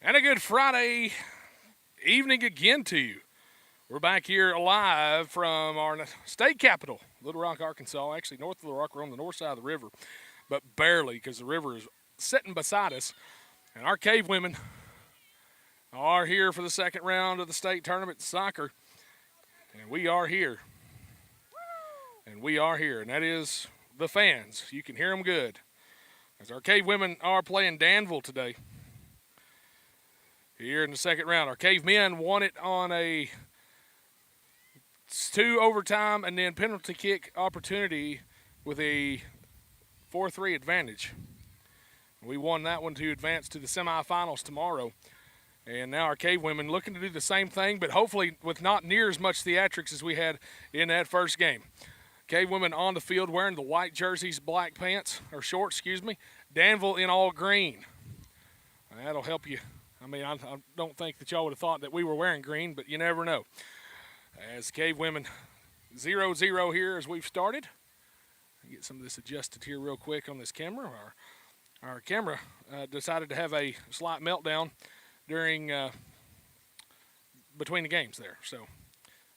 And a good Friday evening again to you. We're back here live from our state capital, Little Rock, Arkansas. Actually, North Little Rock. We're on the north side of the river, but barely because the river is sitting beside us. And our cave women are here for the second round of the state tournament in soccer. And we are here. And we are here. And that is the fans. You can hear them good. As our cave women are playing Danville today. Here in the second round, our cavemen won it on a 2 overtime and then penalty kick opportunity with a 4-3 advantage. We won that one to advance to the semifinals tomorrow. And now our cave women looking to do the same thing, but hopefully with not near as much theatrics as we had in that first game. Cave women on the field wearing the white jerseys, black pants, or shorts, Danville in all green. And that'll help you. I mean, I don't think that y'all would have thought that we were wearing green, but you never know. As Cave Women 0-0 here as we've started. Get some of this adjusted here real quick on this camera. Our camera decided to have a slight meltdown during between the games there. So,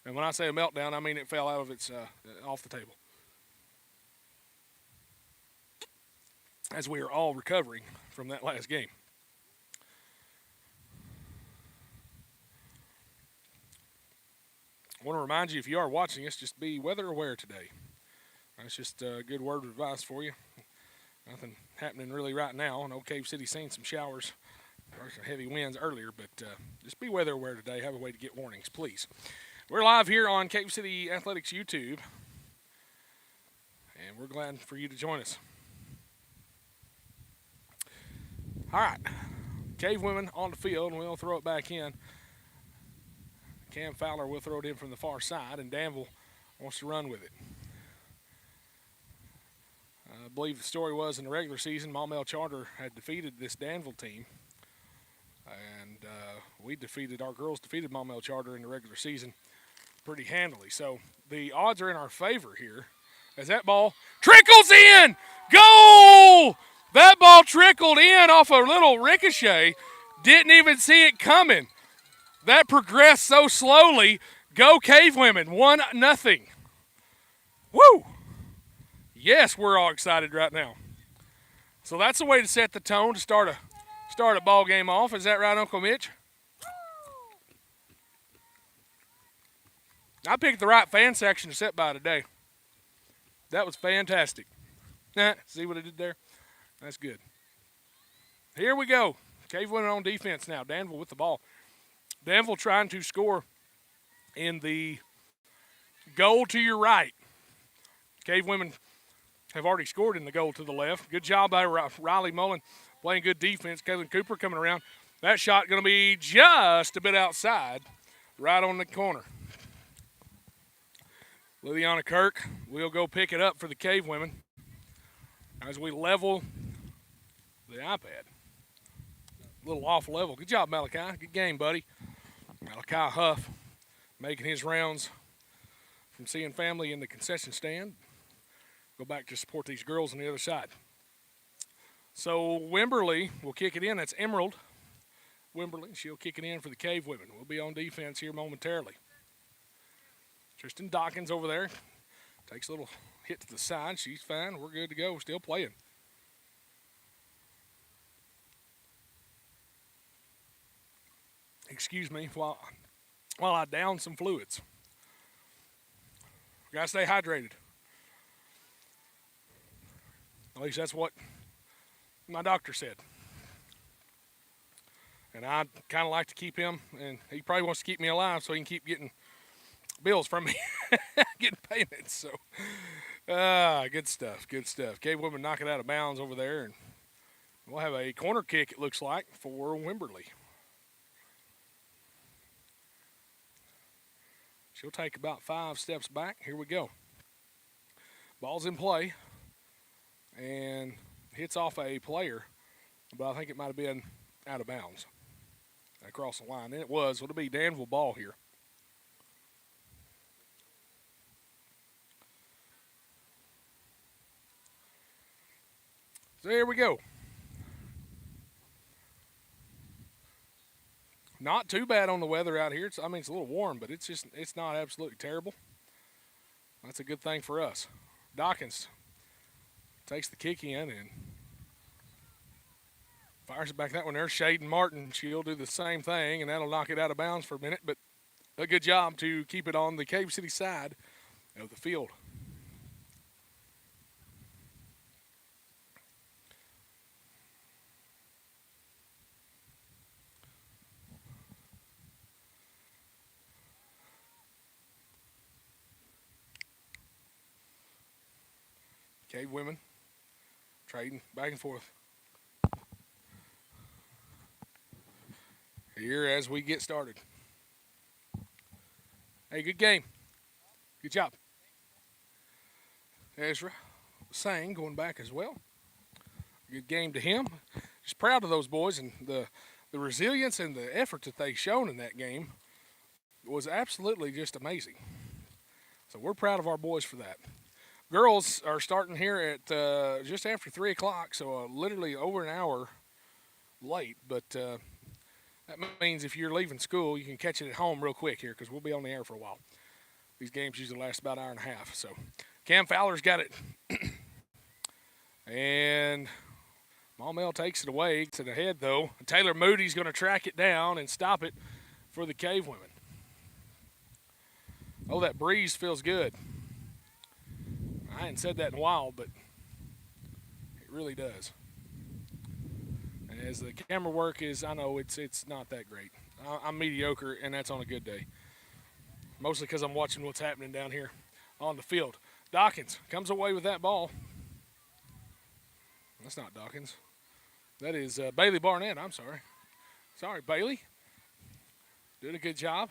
and when I say a meltdown, I mean it fell out of its off the table. As we are all recovering from that last game. I want to remind you, if you are watching us, just be weather aware today. That's just a good word of advice for you. Nothing happening really right now. I know Cave City's seen some showers or some heavy winds earlier, but just be weather aware today. Have a way to get warnings, please. We're live here on Cave City Athletics YouTube, and we're glad for you to join us. All right, Cave Women on the field, and we'll throw it back in. Cam Fowler will throw it in from the far side, and Danville wants to run with it. I believe the story was in the regular season, Maumelle Charter had defeated this Danville team, and our girls defeated Maumelle Charter in the regular season pretty handily. So the odds are in our favor here as that ball trickles in. Goal! That ball trickled in off a little ricochet. Didn't even see it coming. That progressed so slowly. Go Cave Women, 1-0. Woo! Yes, we're all excited right now. So that's the way to set the tone to start a ball game off. Is that right, Uncle Mitch? I picked the right fan section to sit by today. That was fantastic. See what I did there? That's good. Here we go. Cave Women on defense now. Danville with the ball. Danville trying to score in the goal to your right. Cave Women have already scored in the goal to the left. Good job by Riley Mullen playing good defense. Kaylin Cooper coming around. That shot going to be just a bit outside, right on the corner. Liliana Kirk will go pick it up for the Cave Women as we level the iPad. A little off level. Good job, Malachi. Good game, buddy. Malachi Huff making his rounds from seeing family in the concession stand. Go back to support these girls on the other side. So Wimberly will kick it in. That's Emerald Wimberly. She'll kick it in for the Cave Women. We'll be on defense here momentarily. Tristan Dawkins over there. Takes a little hit to the side. She's fine. We're good to go. We're still playing. Excuse me while I down some fluids. Gotta stay hydrated. At least that's what my doctor said. And I kind of like to keep him, and he probably wants to keep me alive so he can keep getting bills from me, getting payments. So, good stuff, good stuff. Cave Women knock it out of bounds over there, and we'll have a corner kick, it looks like, for Wimberly. She'll take about 5 steps back. Here we go. Ball's in play. And hits off a player. But I think it might have been out of bounds. Across the line. And it was. It'll be Danville ball here. So here we go. not too bad on the weather out here. I mean, it's a little warm, but it's not absolutely terrible. That's a good thing for us. Dawkins takes the kick in and fires it back that one there. Shaden Martin, she'll do the same thing, and that'll knock it out of bounds for a minute, but a good job to keep it on the Cave City side of the field. Cavewomen trading back and forth here as we get started. Hey, good game. Good job. Ezra Sang going back as well. Good game to him. Just proud of those boys, and the resilience and the effort that they shown in that game was absolutely just amazing. So we're proud of our boys for that. Girls are starting here at just after 3 o'clock, so literally over an hour late. But that means if you're leaving school, you can catch it at home real quick here because we'll be on the air for a while. These games usually last about an hour and a half. So Cam Fowler's got it. And Maumelle takes it away. Gets it ahead, though. Taylor Moody's going to track it down and stop it for the Cavewomen. Oh, that breeze feels good. I hadn't said that in a while, but it really does. And as the camera work is, I know it's not that great. I'm mediocre, and that's on a good day. Mostly because I'm watching what's happening down here on the field. Dawkins comes away with that ball. That's not Dawkins. That is Bailey Barnett. I'm sorry. Sorry, Bailey. Did a good job.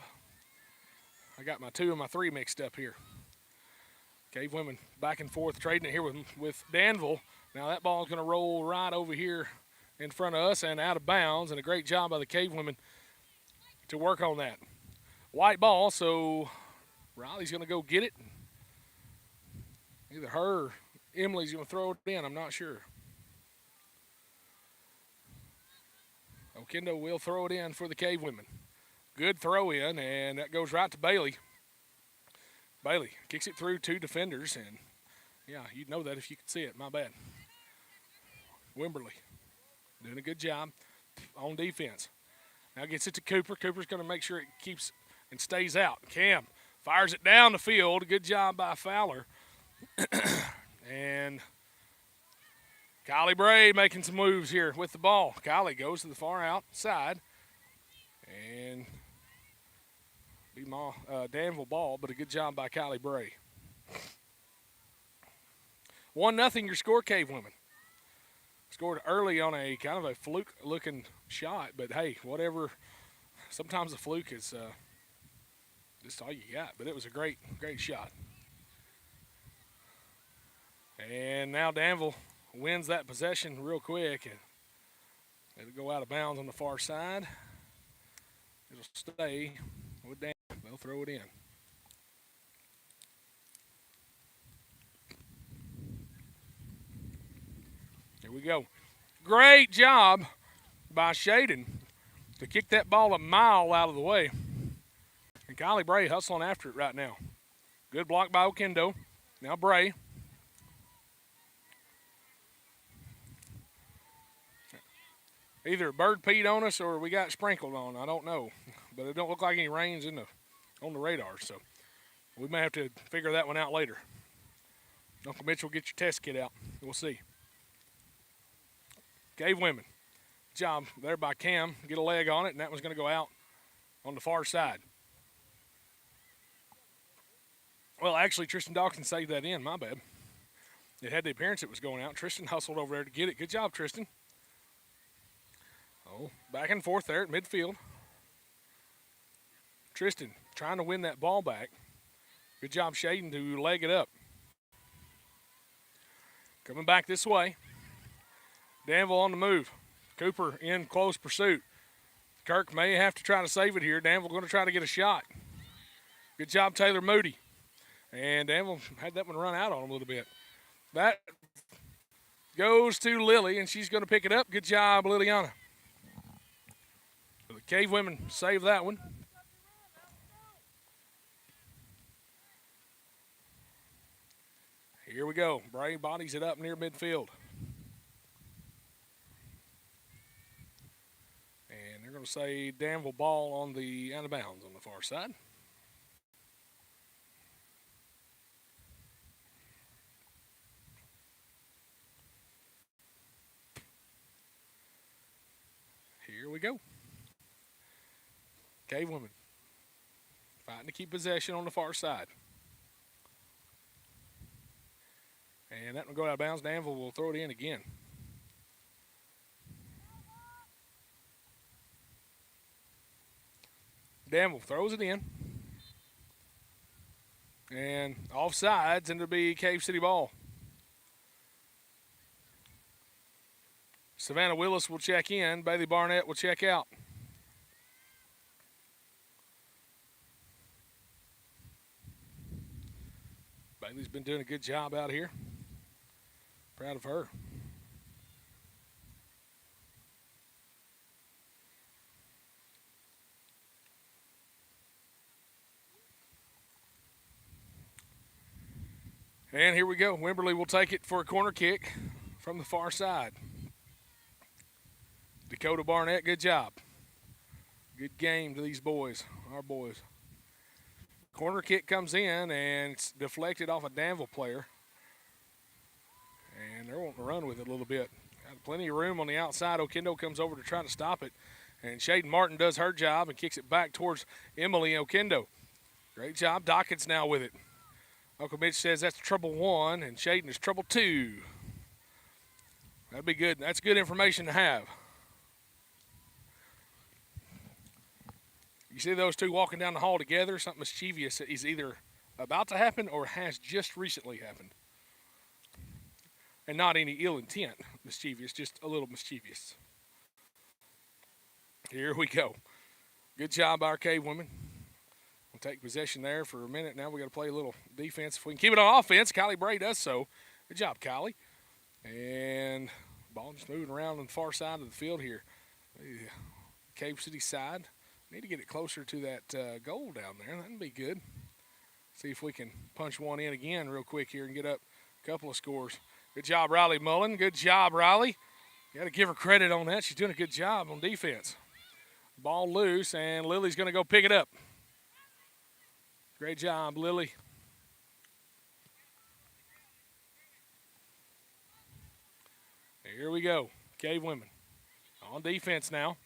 I got my 2 and my 3 mixed up here. Cavewomen back and forth trading it here with Danville. Now that ball is going to roll right over here in front of us and out of bounds, and a great job by the Cavewomen to work on that. White ball, so Riley's going to go get it. Either her or Emily's going to throw it in. I'm not sure. Okendo will throw it in for the Cavewomen. Good throw in, and that goes right to Bailey. Bailey kicks it through 2 defenders, and yeah, you'd know that if you could see it. My bad. Wimberly doing a good job on defense. Now gets it to Cooper. Cooper's going to make sure it keeps and stays out. Cam fires it down the field. Good job by Fowler. And Kylie Bray making some moves here with the ball. Kylie goes to the far outside. And Danville ball, but a good job by Kylie Bray. 1-0 your score, Cavewomen. Scored early on a kind of a fluke-looking shot, but hey, whatever. Sometimes a fluke is just all you got, but it was a great shot. And now Danville wins that possession real quick, and it'll go out of bounds on the far side. It'll stay with Danville. They'll throw it in. Here we go. Great job by Shaden to kick that ball a mile out of the way. And Kylie Bray hustling after it right now. Good block by Okendo. Now Bray. Either bird peed on us or we got sprinkled on. I don't know. But it don't look like any rain's on the radar, so we may have to figure that one out later. Uncle Mitchell, get your test kit out. We'll see. Cavewomen. Job there by Cam. Get a leg on it, and that one's going to go out on the far side. Well, actually, Tristan Dawkins saved that in. My bad. It had the appearance it was going out. Tristan hustled over there to get it. Good job, Tristan. Oh, back and forth there at midfield. Tristan trying to win that ball back. Good job, Shaden, to leg it up. Coming back this way. Danville on the move. Cooper in close pursuit. Kirk may have to try to save it here. Danville going to try to get a shot. Good job, Taylor Moody. And Danville had that one run out on him a little bit. That goes to Lily, and she's going to pick it up. Good job, Liliana. Cavewomen save that one. Here we go. Bray bodies it up near midfield. And they're going to say Danville ball on the out of bounds on the far side. Here we go. Cavewomen fighting to keep possession on the far side. And that will go out of bounds. Danville will throw it in again. Danville throws it in. And offsides, and it'll be Cave City ball. Savannah Willis will check in. Bailey Barnett will check out. Bailey's been doing a good job out here. Proud of her. And here we go. Wimberley will take it for a corner kick from the far side. Dakota Barnett, good job. Good game to these boys, our boys. Corner kick comes in, and it's deflected off a Danville player. And they're wanting to run with it a little bit. Got plenty of room on the outside. Okendo comes over to try to stop it. And Shaden Martin does her job and kicks it back towards Emily Okendo. Great job. Dawkins now with it. Uncle Mitch says that's trouble 1, and Shaden is trouble 2. That'd be good. That's good information to have. You see those two walking down the hall together, something mischievous is either about to happen or has just recently happened. And not any ill intent mischievous, just a little mischievous. Here we go. Good job by our Cavewomen. We'll take possession there for a minute. Now we got to play a little defense. If we can keep it on offense, Kylie Bray does so. Good job, Kylie. And ball just moving around on the far side of the field here. Cave City side. Need to get it closer to that goal down there. That'd be good. See if we can punch one in again real quick here and get up a couple of scores. Good job, Riley Mullen. Good job, Riley. You got to give her credit on that. She's doing a good job on defense. Ball loose, and Lily's going to go pick it up. Great job, Lily. Here we go. Cavewomen on defense now.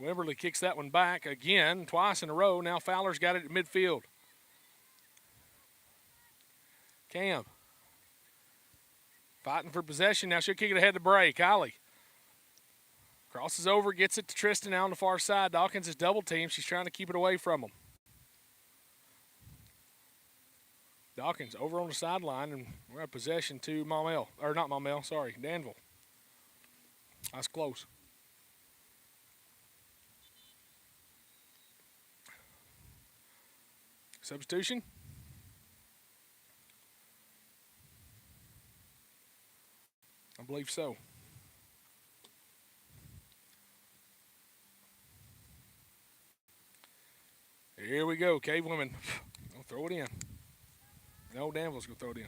Wimberley kicks that one back again, twice in a row. Now Fowler's got it at midfield. Cam fighting for possession. Now she'll kick it ahead to Bray. Kylie crosses over, gets it to Tristan out on the far side. Dawkins is double teamed. She's trying to keep it away from him. Dawkins over on the sideline, and we're at possession to Maumelle. Or not Maumelle, sorry, Danville. That's close. Substitution. I believe so. Here we go, Cavewomen. I'll throw it in. No, Danville's going to throw it in.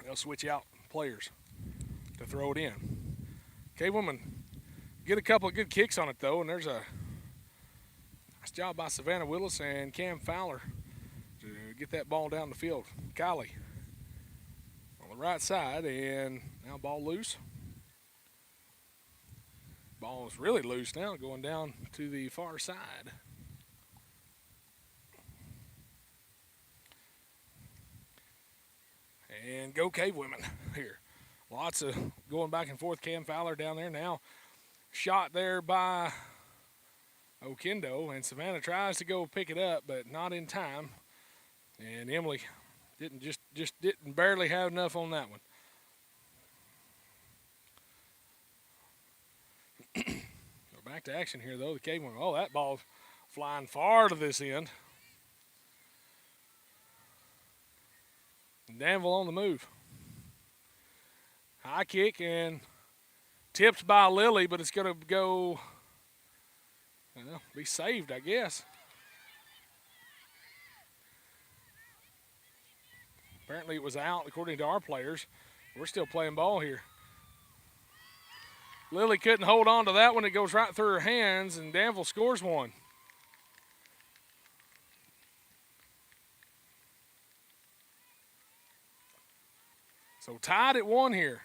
They'll switch out players to throw it in. Cavewomen get a couple of good kicks on it, though, and there's a nice job by Savannah Willis and Cam Fowler to get that ball down the field. Kylie on the right side, and now ball loose. Ball is really loose now, going down to the far side. And go Cavewomen here. Lots of going back and forth. Cam Fowler down there now. Shot there by Okendo, and Savannah tries to go pick it up, but not in time. And Emily didn't didn't barely have enough on that one. We're back to action here, though. The Cavewomen. Oh, that ball's flying far to this end. Danville on the move. High kick, and Tipped by Lily, but it's going to go, well, be saved, I guess. Apparently it was out, according to our players. We're still playing ball here. Lily couldn't hold on to that one. It goes right through her hands, and Danville scores one. So tied at 1 here.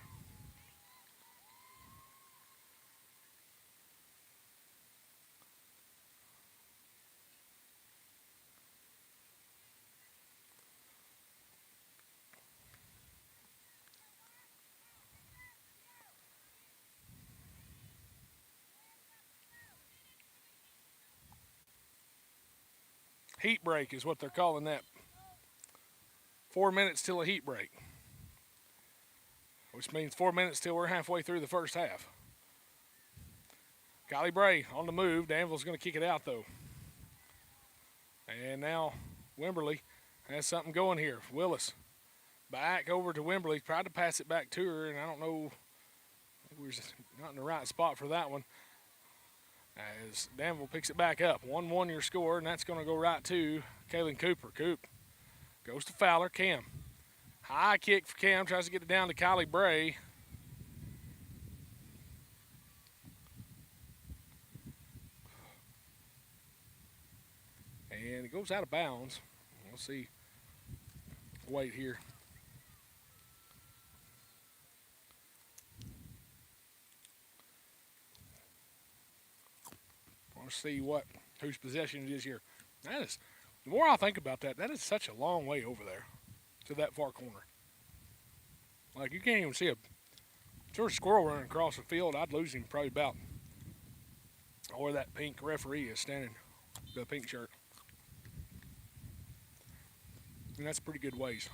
Heat break is what they're calling that. 4 minutes till a heat break, which means 4 minutes till we're halfway through the first half. Kylie Bray on the move. Danville's going to kick it out, though. And now Wimberly has something going here. Willis back over to Wimberly. Tried to pass it back to her, and I don't know. We were not in the right spot for that one. As Danville picks it back up. 1-1 your score, and that's going to go right to Kaylin Cooper. Coop goes to Fowler. Cam. High kick for Cam. Tries to get it down to Kylie Bray. And it goes out of bounds. We'll see. Wait here. We'll see whose possession it is here. That is, the more I think about that, that is such a long way over there to that far corner. Like, you can't even see if there's a squirrel running across the field, I'd lose him probably about where that pink referee is standing, the pink shirt. And that's pretty good ways.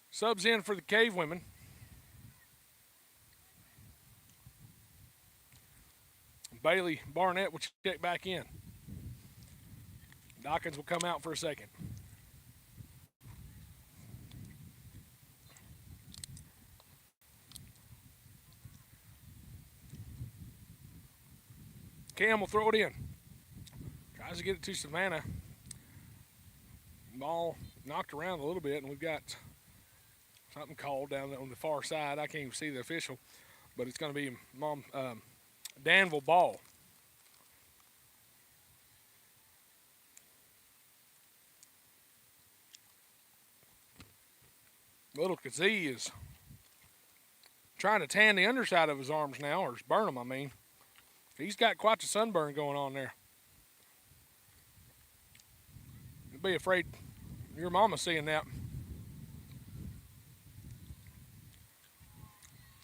Subs in for the Cavewomen. Bailey Barnett will check back in. Dawkins will come out for a second. Cam will throw it in. Tries to get it to Savannah. Ball knocked around a little bit, and we've got something called down on the far side. I can't even see the official, but it's going to be Danville ball. Little Kazee is trying to tan the underside of his arms now, or burn them, I mean. He's got quite the sunburn going on there. You'll be afraid your mama's seeing that.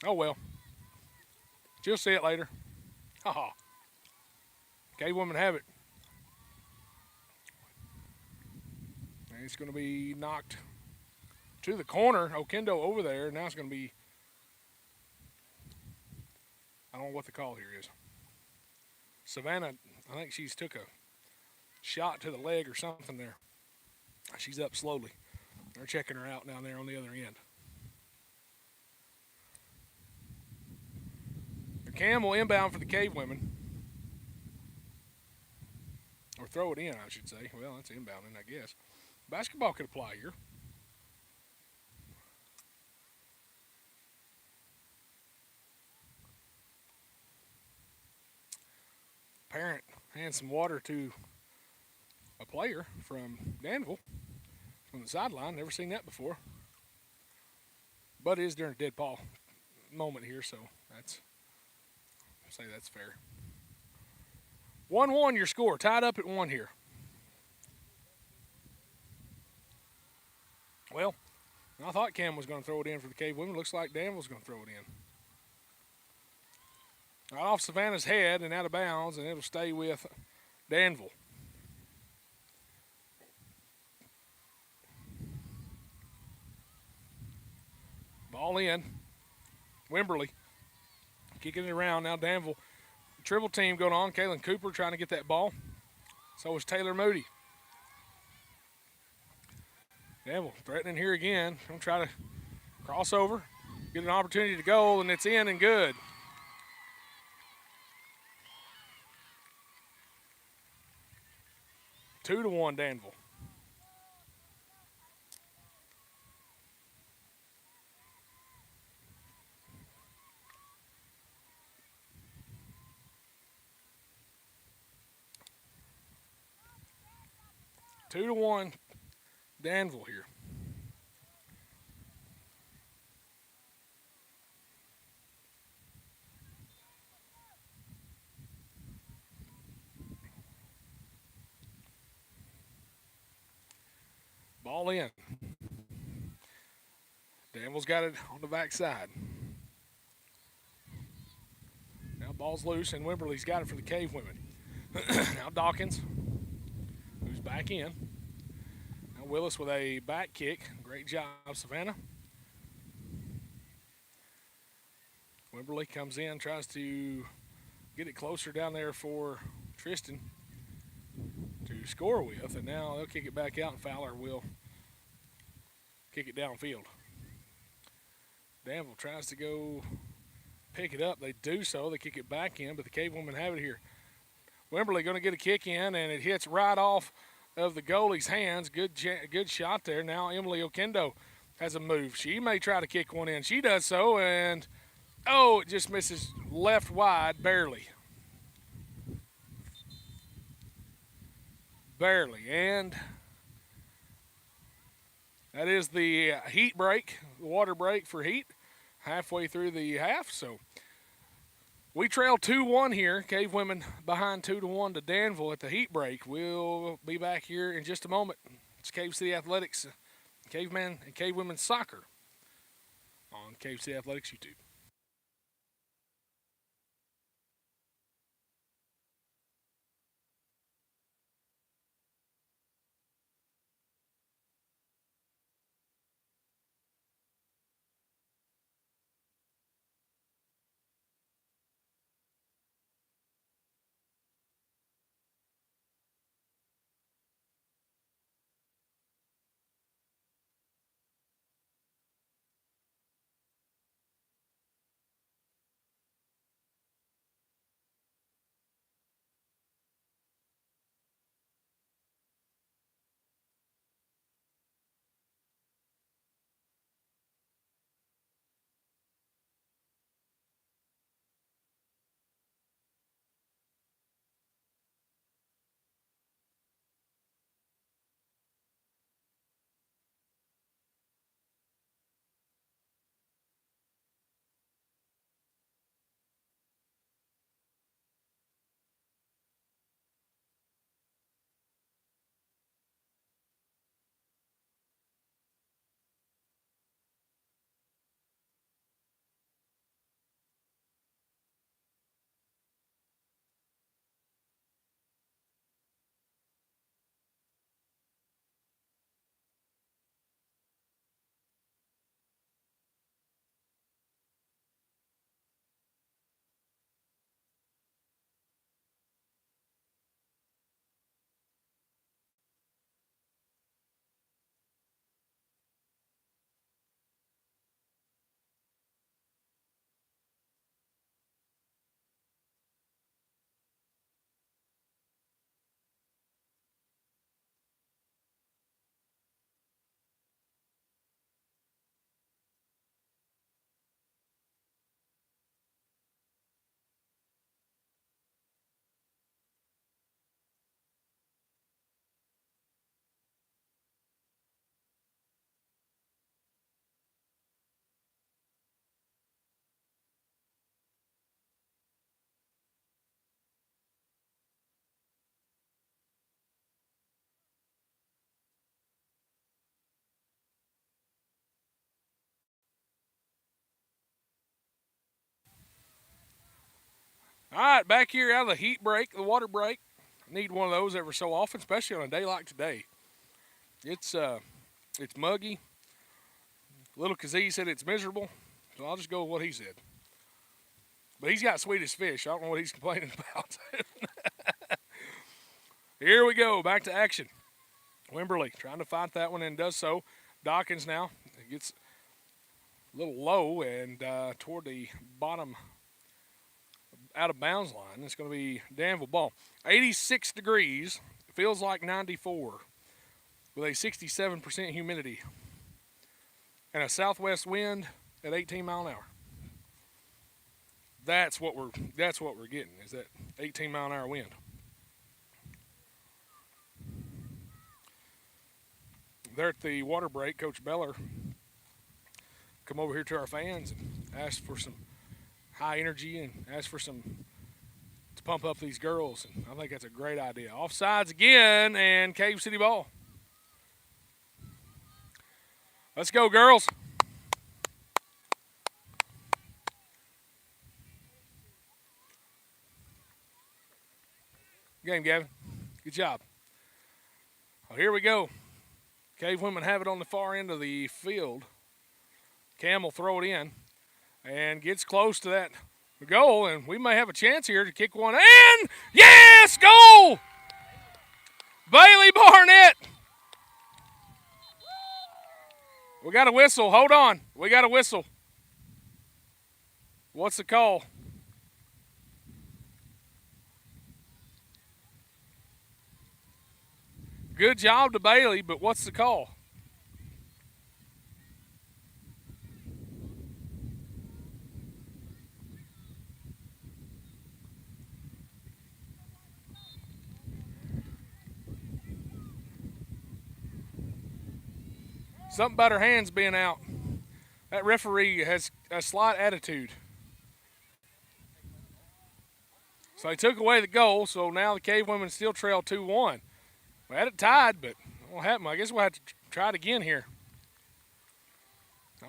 Oh well. She'll see it later. Ha ha. Cavewomen have it. And it's going to be knocked to the corner. Okendo over there. Now it's going to be, I don't know what the call here is. Savannah, I think she's took a shot to the leg or something there. She's up slowly. They're checking her out down there on the other end. The Cam will inbound for the Cavewomen. Or throw it in, I should say. Well, that's inbounding, I guess. Basketball could apply here. Parent hands some water to a player from Danville from the sideline. Never seen that before. But it is during a dead ball moment here, so that's, I'll say that's fair. 1-1 your score, tied up at 1 here. Well, I thought Cam was going to throw it in for the Cavewomen. Looks like Danville's going to throw it in. Right off Savannah's head and out of bounds, and it'll stay with Danville. Ball in. Wimberly kicking it around. Now Danville. Triple team going on. Kaylin Cooper trying to get that ball. So is Taylor Moody. Danville threatening here again. Going to try to cross over. Get an opportunity to goal, and it's in and good. Two to one, Danville. Two to one, Danville here. Ball in. Danville's got it on the backside. Now ball's loose, and Wimberley's got it for the Cavewomen. Now Dawkins, who's back in. Now Willis with a back kick. Great job, Savannah. Wimberley comes in, tries to get it closer down there for Tristan to score with, and now they'll kick it back out, and Fowler will kick it downfield. Danville tries to go pick it up. They do so. They kick it back in, but the Cavewomen have it here. Wimberley going to get a kick in, and it hits right off of the goalie's hands. Good shot there. Now Emily Okendo has a move. She may try to kick one in. She does so, and it just misses left wide, barely. Barely. And that is the heat break, the water break for heat, halfway through the half. So we trail 2-1 here. Cavewomen behind 2-1 to Danville at the heat break. We'll be back here in just a moment. It's Cave City Athletics, Cavemen and Cavewomen Soccer on Cave City Athletics YouTube. All right, back here out of the heat break, the water break. Need one of those every so often, especially on a day like today. It's muggy. Little Kazee said it's miserable, so I'll just go with what he said. But he's got Swedish fish. I don't know what he's complaining about. Here we go, back to action. Wimberley trying to fight that one and does so. Dawkins now gets a little low and toward the bottom out of bounds line. It's going to be Danville ball. 86 degrees, feels like 94 with a 67% humidity and a southwest wind at 18 mile an hour. That's what we're getting, is that 18 mile an hour wind. There at the water break, Coach Beller come over here to our fans and ask for some high energy and ask for some to pump up these girls, and I think that's a great idea. Offsides again, and Cave City ball. Let's go, girls. Game, Gavin. Good job. Well, here we go. Cave women have it on the far end of the field. Cam will throw it in and gets close to that goal, and we may have a chance here to kick one in. Yes, goal! Bailey Barnett. We got a whistle. Hold on. We got a whistle. What's the call? Good job to Bailey, but what's the call? Something about her hands being out. That referee has a slight attitude. So they took away the goal, so now the Cave Women still trail 2-1. We had it tied, but what happened? I guess we'll have to try it again here.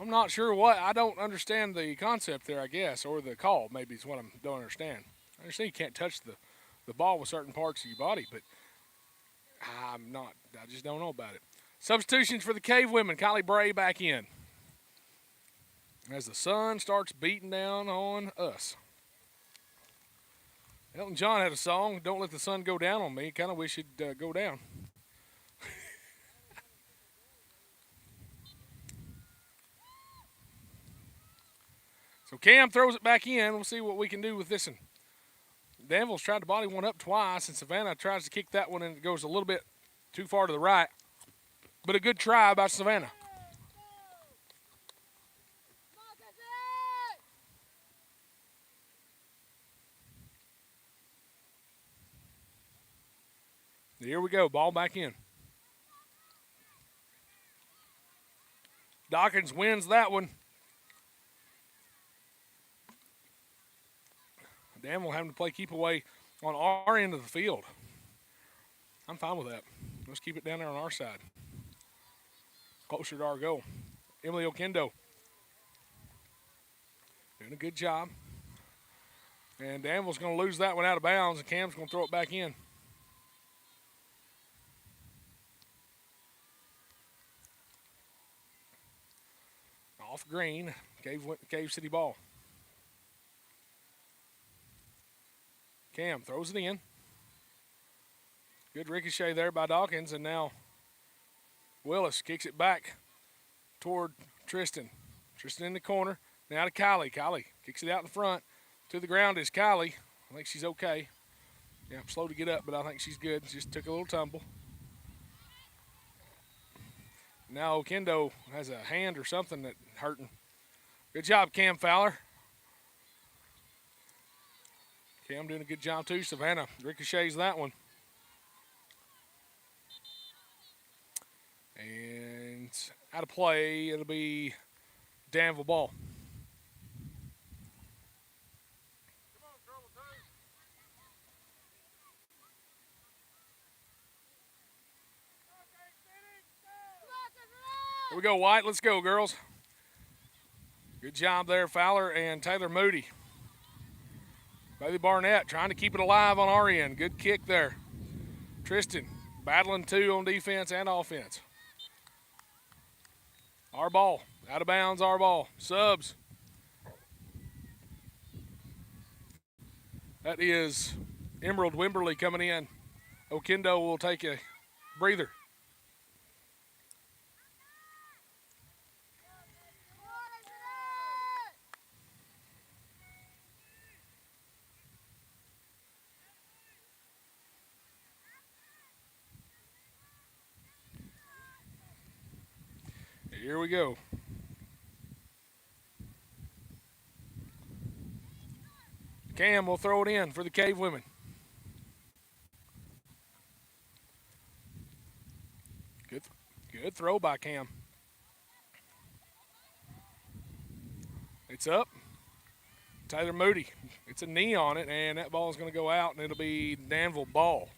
I'm not sure what. I don't understand the concept there, I guess, or the call maybe is what I don't understand. I understand you can't touch the ball with certain parts of your body, but I just don't know about it. Substitutions for the Cave Women. Kylie Bray back in as the sun starts beating down on us. Elton John had a song, "Don't Let the Sun Go Down on Me." Kind of wish it'd go down. So Cam throws it back in. We'll see what we can do with this one. Danville's tried to body one up twice, and Savannah tries to kick that one, and it goes a little bit too far to the right. But a good try by Savannah. Here we go. Ball back in. Dawkins wins that one. Danville having to play keep away on our end of the field. I'm fine with that. Let's keep it down there on our side. Closer to our goal. Emily Okendo doing a good job. And Danville's going to lose that one out of bounds, and Cam's going to throw it back in. Off green, Cave City ball. Cam throws it in. Good ricochet there by Dawkins, and now Willis kicks it back toward Tristan. Tristan in the corner. Now to Kylie. Kylie kicks it out in front. To the ground is Kylie. I think she's okay. Yeah, slow to get up, but I think she's good. Just took a little tumble. Now Okendo has a hand or something that's hurting. Good job, Cam Fowler. Cam doing a good job too. Savannah ricochets that one. And out of play, it'll be Danville ball. Here we go, White. Let's go, girls. Good job there, Fowler and Taylor Moody. Bailey Barnett trying to keep it alive on our end. Good kick there. Tristan battling two on defense and offense. Our ball. Out of bounds, our ball. Subs. That is Emerald Wimberly coming in. Okendo will take a breather. Here we go. Cam will throw it in for the Cavewomen. Good, good throw by Cam. It's up. Taylor Moody. It's a knee on it, and that ball is going to go out, and it'll be Danville ball.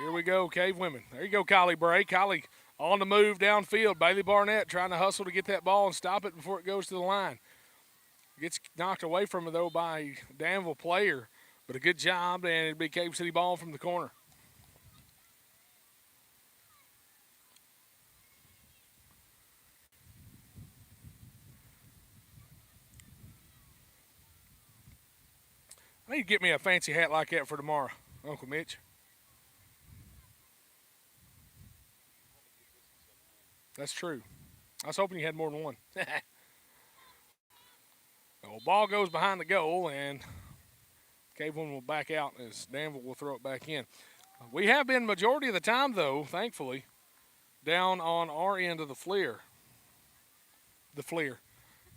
Here we go, Cavewomen. There you go, Kylie Bray. Kylie on the move downfield. Bailey Barnett trying to hustle to get that ball and stop it before it goes to the line. Gets knocked away from her, though, by a Danville player. But a good job, and it'll be Cave City ball from the corner. I need to get me a fancy hat like that for tomorrow, Uncle Mitch. That's true. I was hoping you had more than one. The ball goes behind the goal, and Cavewoman will back out as Danville will throw it back in. We have been majority of the time, though, thankfully, down on our end of the Fleer. The Fleer.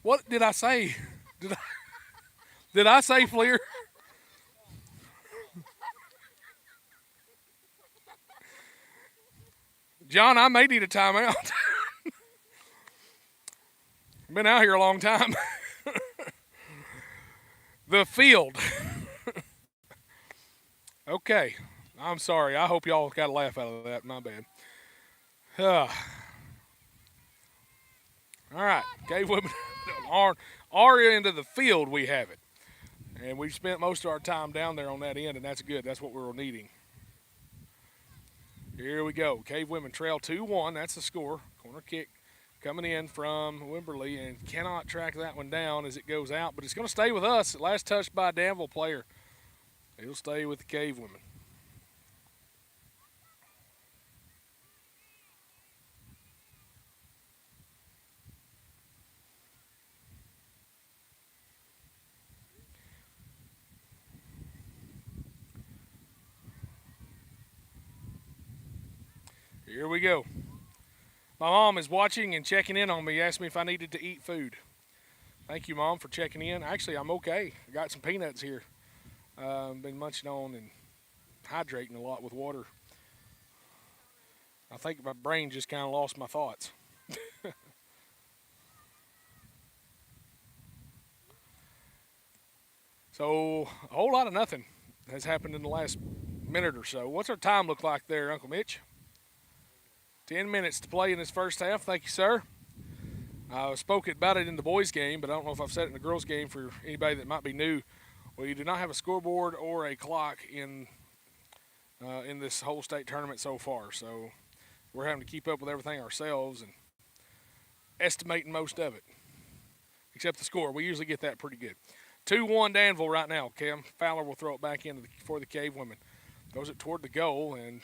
What did I say? Did I say Fleer? John, I may need a timeout. Been out here a long time. The field. Okay. I'm sorry. I hope y'all got a laugh out of that. My bad. All right. Cavewomen, our end of the field, we have it. And we've spent most of our time down there on that end, and that's good. That's what we were needing. Here we go. Cavewomen trail 2-1. That's the score. Corner kick coming in from Wimberley, and cannot track that one down as it goes out, but it's going to stay with us. Last touch by a Danville player. It'll stay with the Cavewomen. Here we go. My mom is watching and checking in on me, asked me if I needed to eat food. Thank you, Mom, for checking in. Actually, I'm okay. I got some peanuts here. Been munching on and hydrating a lot with water. I think my brain just kind of lost my thoughts. So, a whole lot of nothing has happened in the last minute or so. What's our time look like there, Uncle Mitch? 10 minutes to play in this first half. Thank you, sir. I spoke about it in the boys' game, but I don't know if I've said it in the girls' game for anybody that might be new. We do not have a scoreboard or a clock in this whole state tournament so far. So we're having to keep up with everything ourselves and estimating most of it, except the score. We usually get that pretty good. 2-1 Danville right now. Cam Fowler will throw it back in for the Cavewomen. Throws it toward the goal, and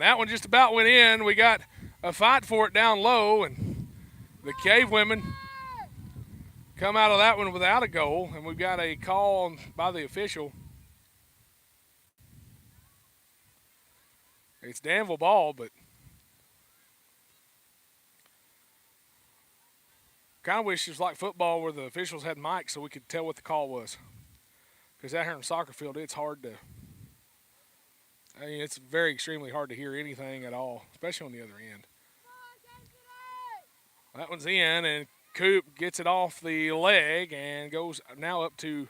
that one just about went in. We got a fight for it down low, and the Cavewomen come out of that one without a goal, and we've got a call by the official. It's Danville ball, but kind of wish it was like football where the officials had mics so we could tell what the call was. Because out here in the soccer field, it's hard to – I mean, it's very extremely hard to hear anything at all, especially on the other end. That one's in, and Coop gets it off the leg and goes now up to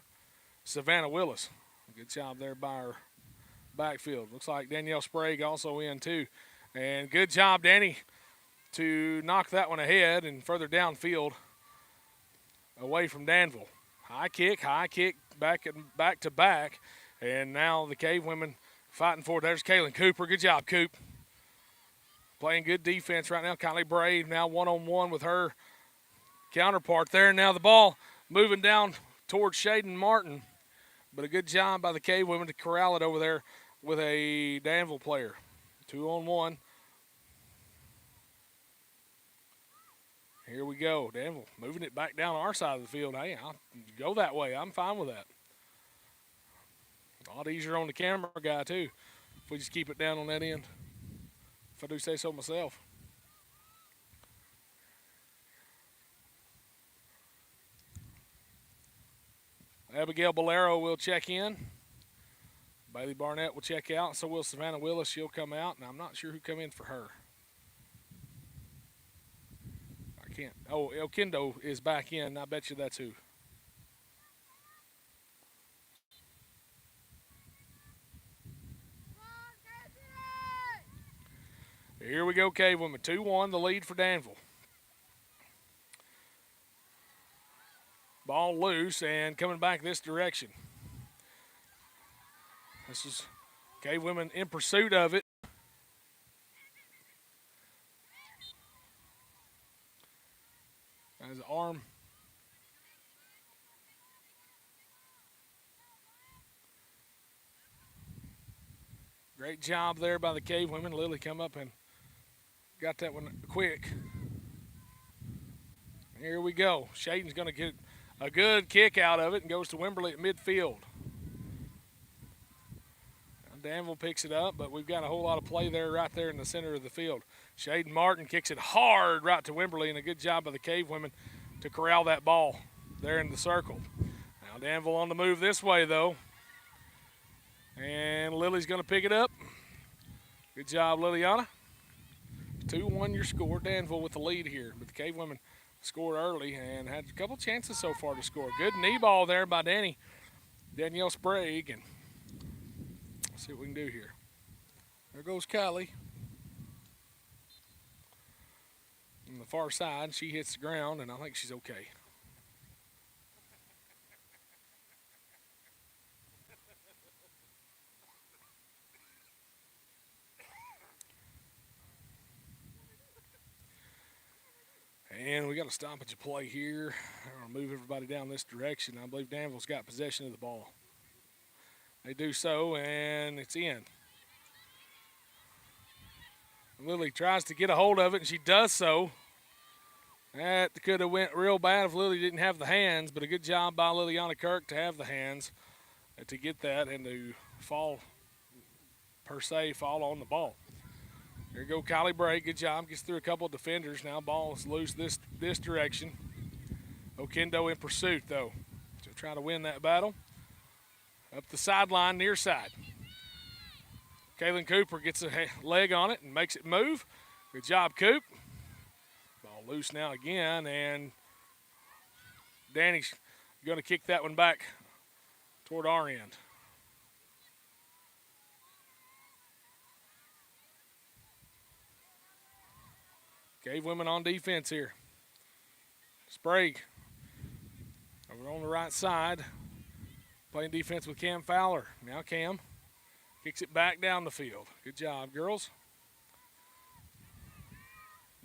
Savannah Willis. Good job there by her backfield. Looks like Danielle Sprague also in too. And good job, Danny, to knock that one ahead and further downfield away from Danville. High kick, back to back. And now the Cavewomen fighting for it. There's Kaylin Cooper. Good job, Coop. Playing good defense right now. Kylie Brave now one-on-one with her counterpart there. Now the ball moving down towards Shaden Martin. But a good job by the Cavewomen to corral it over there with a Danville player. 2-on-1. Here we go. Danville moving it back down our side of the field. Hey, I'll go that way. I'm fine with that. A lot easier on the camera guy, too, if we just keep it down on that end, if I do say so myself. Abigail Bolero will check in. Bailey Barnett will check out. So will Savannah Willis. She'll come out, and I'm not sure who come in for her. I can't. Oh, El Kendo is back in. I bet you that's who. Here we go, Cavewomen. 2-1, the lead for Danville. Ball loose and coming back this direction. This is Cavewomen in pursuit of it. As arm. Great job there by the Cavewomen. Lily come up and got that one quick. Here we go. Shaden's going to get a good kick out of it and goes to Wimberley at midfield. Danville picks it up, but we've got a whole lot of play there right there in the center of the field. Shaden Martin kicks it hard right to Wimberley, and a good job by the Cavewomen to corral that ball there in the circle. Now Danville on the move this way, though. And Lily's going to pick it up. Good job, Liliana. 2-1 your score. Danville with the lead here, but the Cavewomen scored early and had a couple chances so far to score. Good knee ball there by Danielle Sprague, and let's see what we can do here. There goes Kylie. On the far side, she hits the ground, and I think she's okay. And we got a stoppage of play here. I'm going to move everybody down this direction. I believe Danville's got possession of the ball. They do so, and it's in. Lily tries to get a hold of it, and she does so. That could have went real bad if Lily didn't have the hands, but a good job by Liliana Kirk to have the hands to get that and to fall on the ball. There you go, Kylie Bray. Good job. Gets through a couple of defenders. Now ball is loose this direction. Okendo in pursuit, though. So try to win that battle. Up the sideline, near side. Kaylin Cooper gets a leg on it and makes it move. Good job, Coop. Ball loose now again, and Danny's going to kick that one back toward our end. Cavewomen on defense here. Sprague over on the right side, playing defense with Cam Fowler. Now Cam kicks it back down the field. Good job, girls.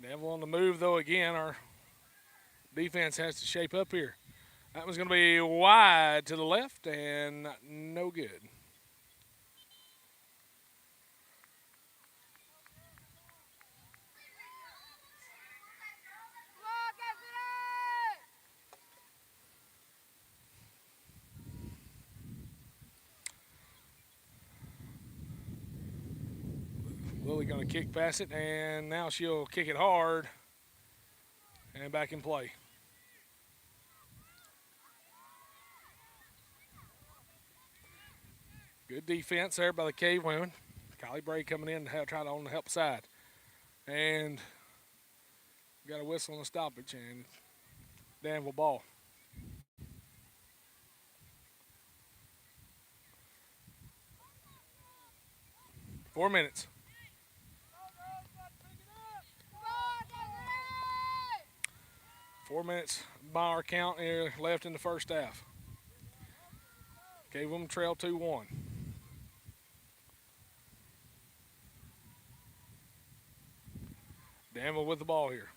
Danville on the move, though, again. Our defense has to shape up here. That one's going to be wide to the left and no good. Lily going to kick past it, and now she'll kick it hard and back in play. Good defense there by the Cavewomen. Kylie Bray coming in to try to on the help side. And got a whistle and a stoppage, and Danville ball. Four minutes. By our count here left in the first half. Cavewomen trail 2-1. Danville with the ball here.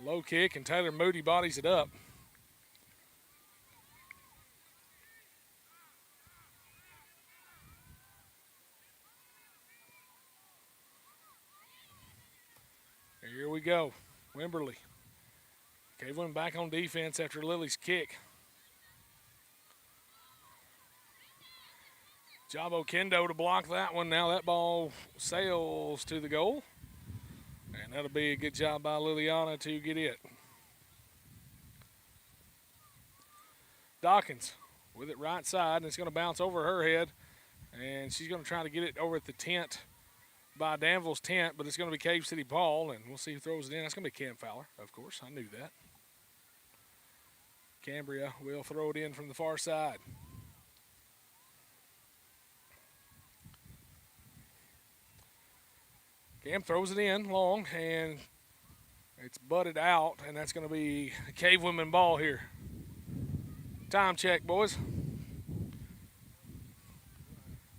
Low kick, and Taylor Moody bodies it up. Here we go. Wimberley. Cavewomen back on defense after Lily's kick. Jabo Kendo to block that one. Now that ball sails to the goal. And that'll be a good job by Liliana to get it. Dawkins with it right side, and it's going to bounce over her head. And she's going to try to get it over at the tent by Danville's tent, but it's going to be Cave City ball, and we'll see who throws it in. That's going to be Cam Fowler, of course. I knew that. Cambria will throw it in from the far side. Cam throws it in long, and it's butted out, and that's going to be a Cavewomen ball here. Time check, boys.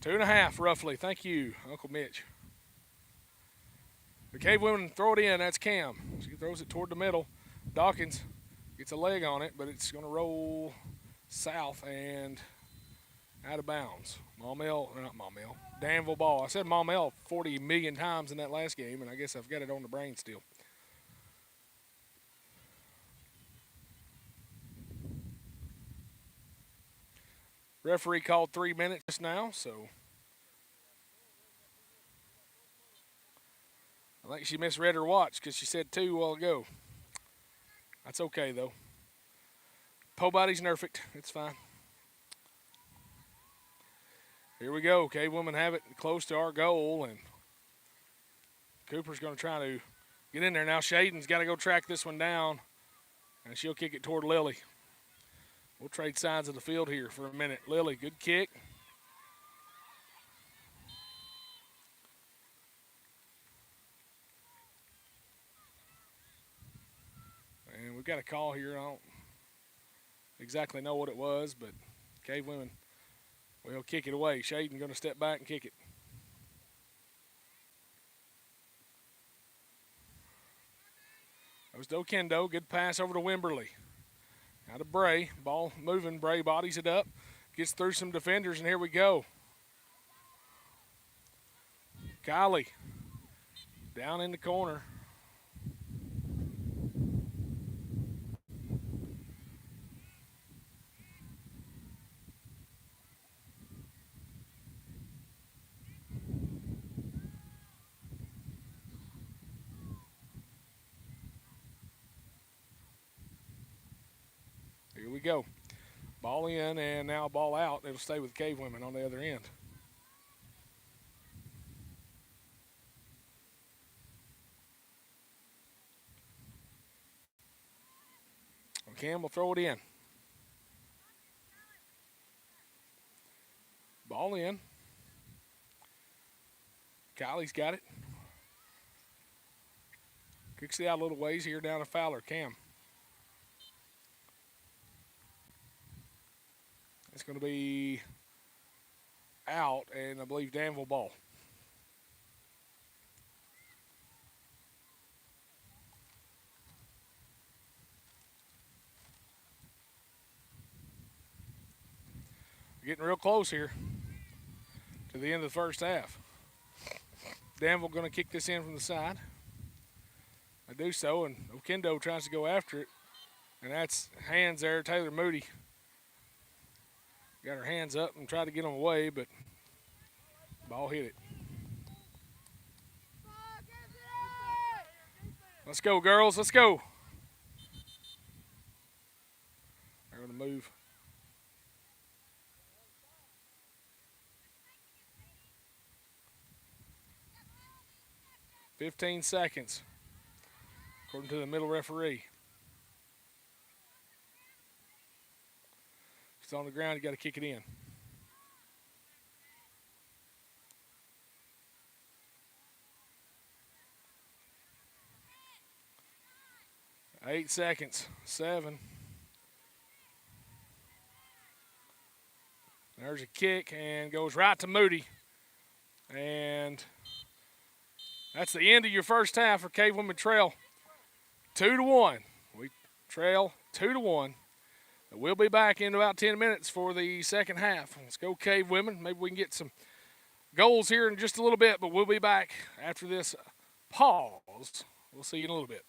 2.5, roughly. Thank you, Uncle Mitch. The Cavewomen throw it in. That's Cam. She throws it toward the middle. Dawkins gets a leg on it, but it's going to roll south and out of bounds. Danville ball. I said Maumelle 40 million times in that last game, and I guess I've got it on the brain still. Referee called 3 minutes just now, so I think she misread her watch because she said 2 a while ago. That's okay, though. Po body's perfect. It's fine. Here we go. Cavewomen have it close to our goal, and Cooper's going to try to get in there. Now Shaden's got to go track this one down, and she'll kick it toward Lily. We'll trade sides of the field here for a minute. Lily, good kick. And we've got a call here. I don't exactly know what it was, but Cavewomen will kick it away. Shaden going to step back and kick it. That was Dokendo. Good pass over to Wimberly. Out of Bray. Ball moving. Bray bodies it up. Gets through some defenders, and here we go. Kylie down in the corner. Here we go. Ball in and now ball out. It'll stay with Cavewomen on the other end. Cam will throw it in. Ball in. Kylie's got it. Kicks it out a little ways here down to Fowler. Cam. It's going to be out, and I believe Danville ball. Getting real close here to the end of the first half. Danville going to kick this in from the side. I do so, and Okendo tries to go after it, and that's hands there. Taylor Moody got her hands up and tried to get them away, but ball hit it. Let's go, girls. Let's go. They're going to move. "15 seconds, according to the middle referee. If it's on the ground, you got to kick it in. Eight seconds. 7. There's a kick and goes right to Moody. And that's the end of your first half for Cavewomen trail 2-1. We trail 2-1. We'll be back in about 10 minutes for the second half. Let's go Cavewomen. Maybe we can get some goals here in just a little bit, but we'll be back after this pause. We'll see you in a little bit.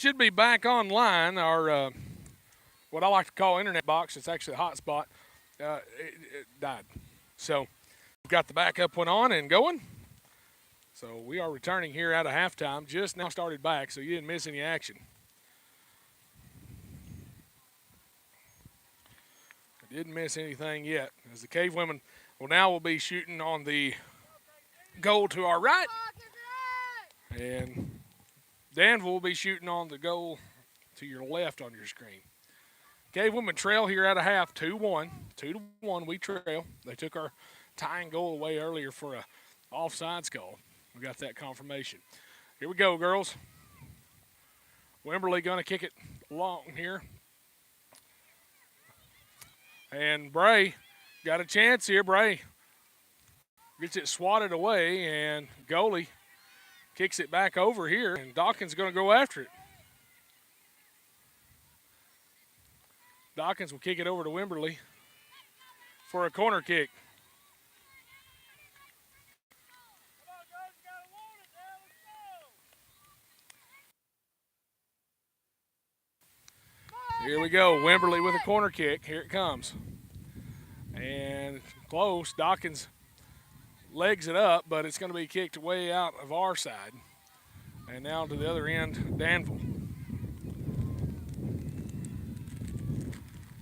should be back online. Our what I like to call internet box. It's actually a hotspot. It died. So we've got the backup one on and going. So we are returning here out of halftime. Just now started back, so you didn't miss any action. I didn't miss anything yet. As the Cavewomen will be shooting on the goal to our right. And Danville will be shooting on the goal to your left on your screen. Cavewomen trail here at a half, 2-1. 2-1, we trail. They took our tying goal away earlier for a offsides call. We got that confirmation. Here we go, girls. Wimberley going to kick it long here. And Bray got a chance here. Bray gets it swatted away, and goalie kicks it back over here, and Dawkins going to go after it. Dawkins will kick it over to Wimberley for a corner kick. Here we go. Wimberley with a corner kick. Here it comes. And close. Dawkins legs it up, but it's going to be kicked way out of our side. And now to the other end, Danville.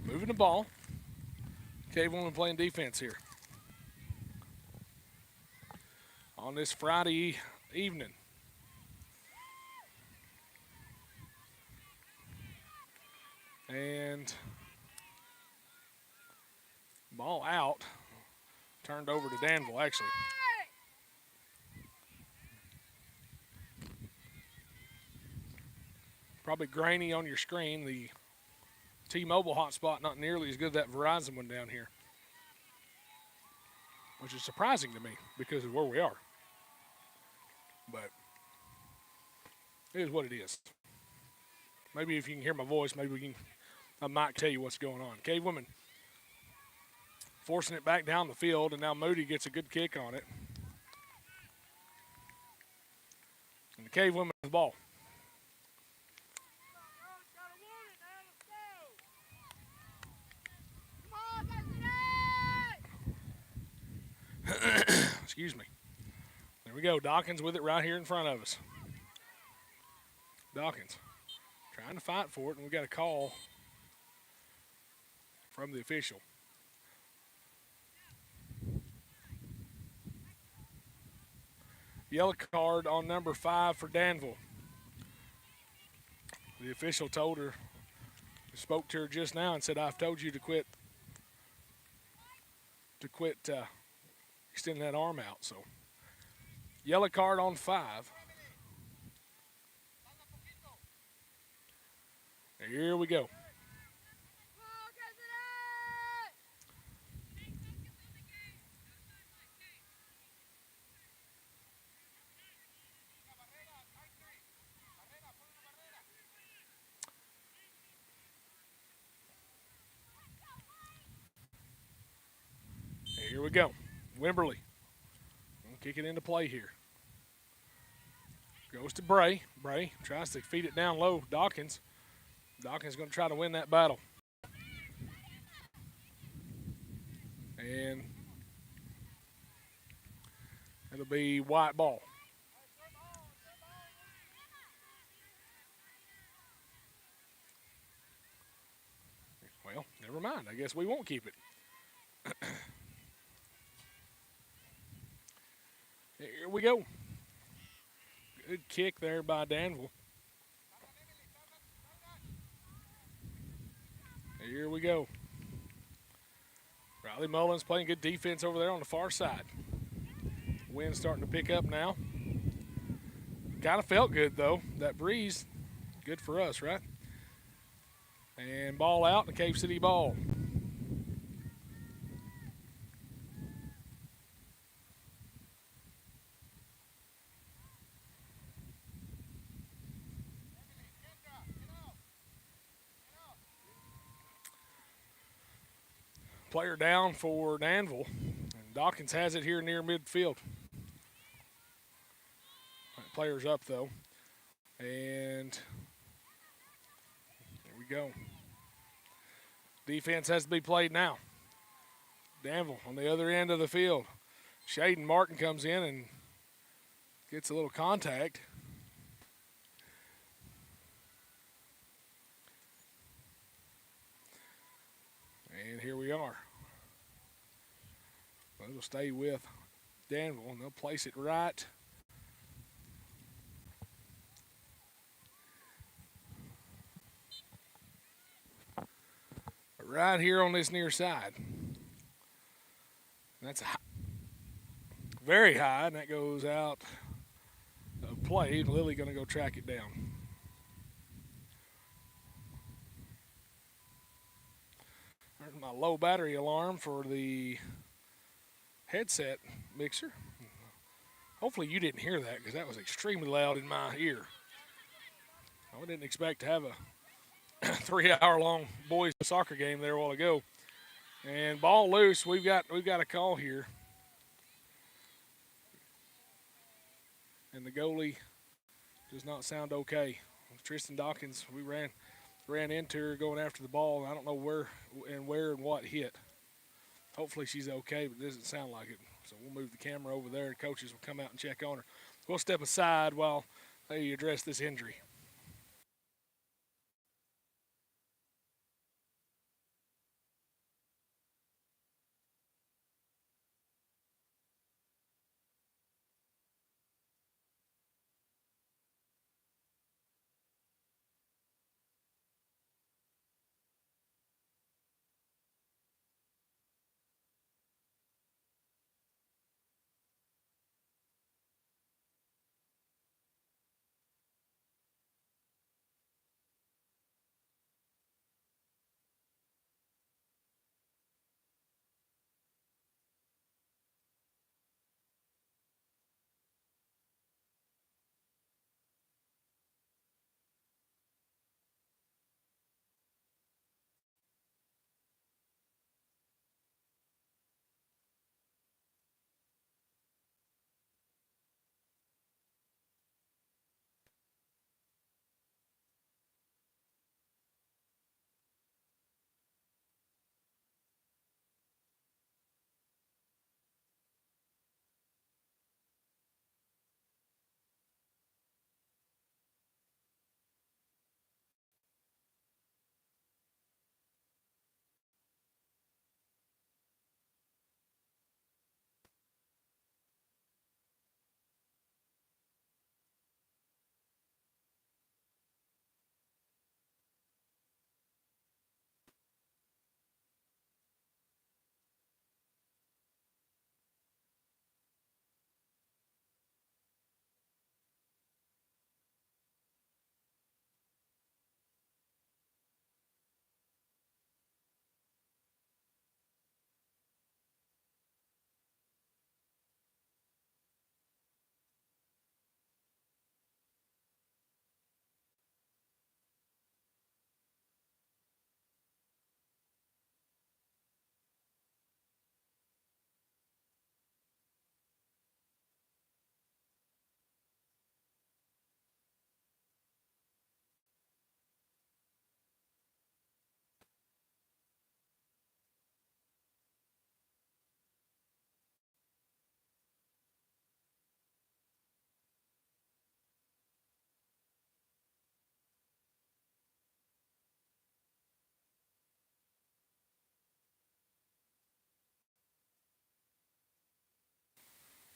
Moving the ball. Cavewomen playing defense here on this Friday evening. And ball out. Turned over to Danville, actually. Probably grainy on your screen. The T-Mobile hotspot not nearly as good as that Verizon one down here, which is surprising to me because of where we are. But it is what it is. Maybe if you can hear my voice, I might tell you what's going on. Cavewomen forcing it back down the field, and now Moody gets a good kick on it. And the Cavewomen with the ball. Excuse me. There we go. Dawkins with it right here in front of us. Dawkins trying to fight for it, and we got a call from the official. Yellow card on number 5 for Danville. The official told her, spoke to her just now and said, I've told you to quit extending that arm out. So yellow card on 5. Here we go. Here we go. Wimberley. We'll kick it into play here. Goes to Bray. Bray tries to feed it down low. Dawkins. Dawkins going to try to win that battle. And it'll be white ball. Well, never mind. I guess we won't keep it. Here we go. Good kick there by Danville. Here we go. Riley Mullins playing good defense over there on the far side. Wind's starting to pick up now. Kind of felt good, though. That breeze, good for us, right? And ball out, the Cave City ball. Player down for Danville, and Dawkins has it here near midfield. Player's up, though. And go. Defense has to be played now. Danville on the other end of the field. Shaden Martin comes in and gets a little contact. And here we are. They'll stay with Danville, and they'll place it right. Right here on this near side. That's very high, and that goes out of play. Lily going to go track it down. There's my low battery alarm for the headset mixer. Hopefully you didn't hear that because that was extremely loud in my ear. I didn't expect to have a 3-hour-long boys soccer game there a while ago. And ball loose. We've got a call here. And the goalie does not sound okay. Tristan Dawkins, we ran into her going after the ball. I don't know where and what hit. Hopefully she's okay, but it doesn't sound like it. So we'll move the camera over there. Coaches will come out and check on her. We'll step aside while they address this injury.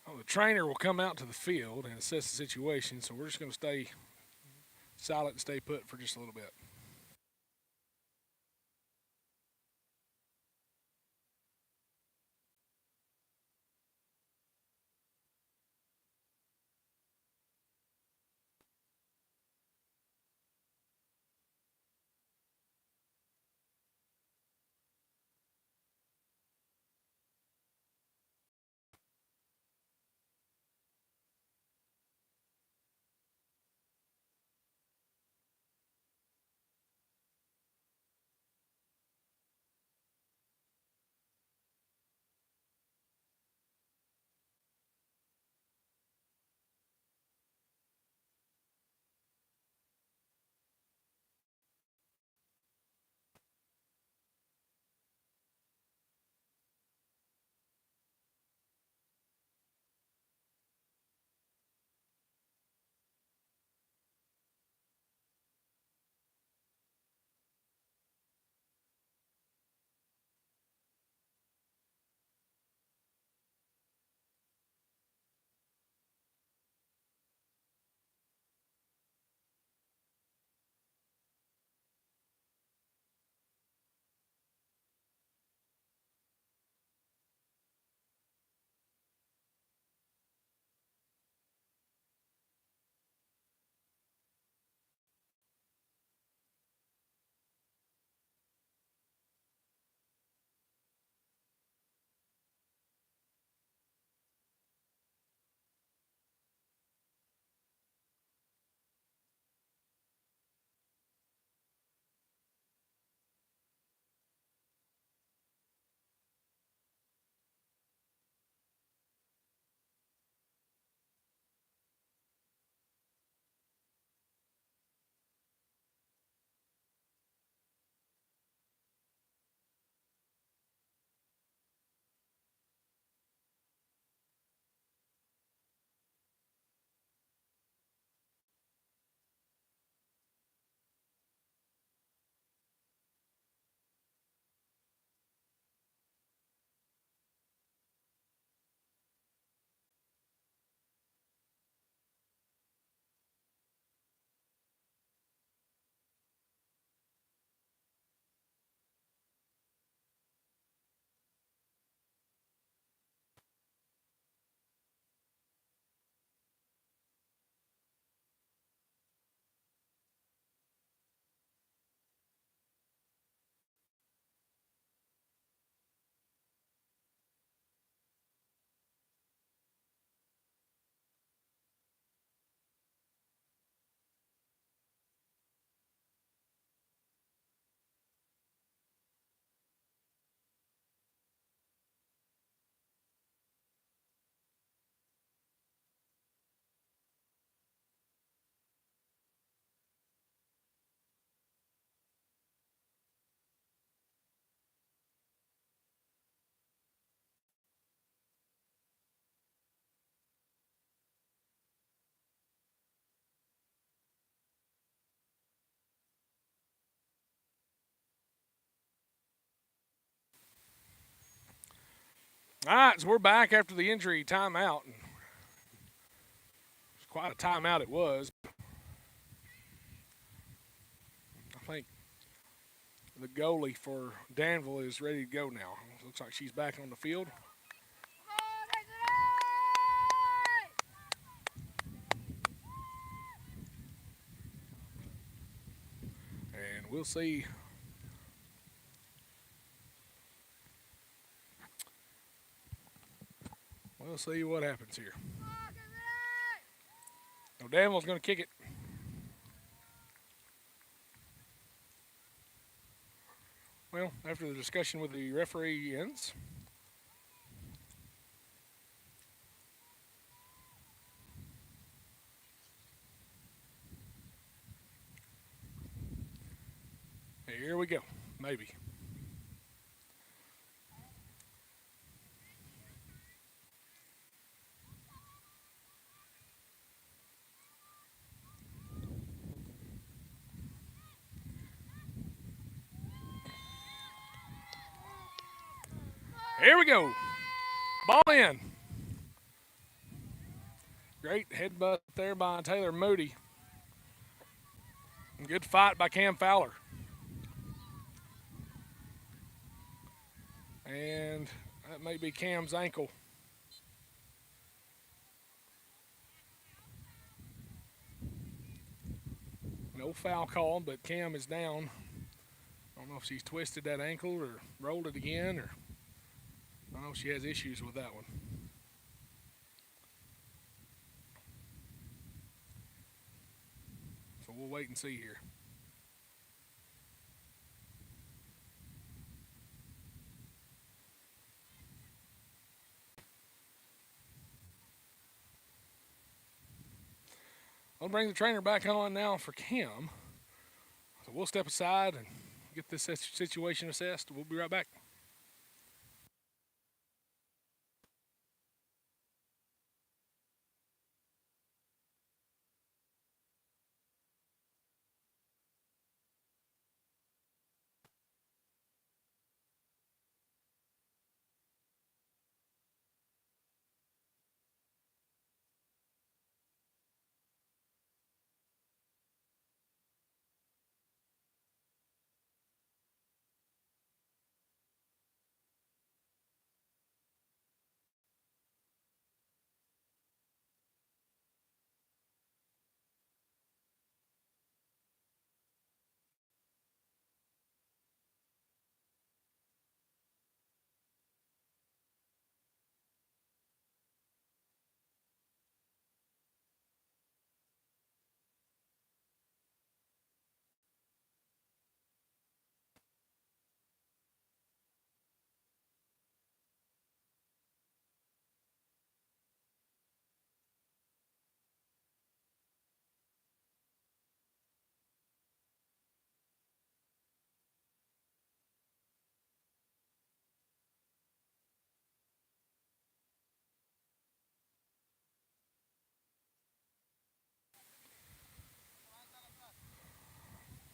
Well, the trainer will come out to the field and assess the situation, so we're just going to stay silent and stay put for just a little bit. All right, so we're back after the injury timeout. It's quite a timeout it was. I think the goalie for Danville is ready to go now. Looks like she's back on the field. And we'll see. We'll see what happens here. So Danville's going to kick it. Well, after the discussion with the referee ends. Here we go. Maybe. Here we go. Ball in. Great headbutt there by Taylor Moody. Good fight by Cam Fowler. And that may be Cam's ankle. No foul call, but Cam is down. I don't know if she's twisted that ankle or rolled it again, or I don't know if she has issues with that one. So we'll wait and see here. I'll bring the trainer back on now for Cam. So we'll step aside and get this situation assessed. We'll be right back.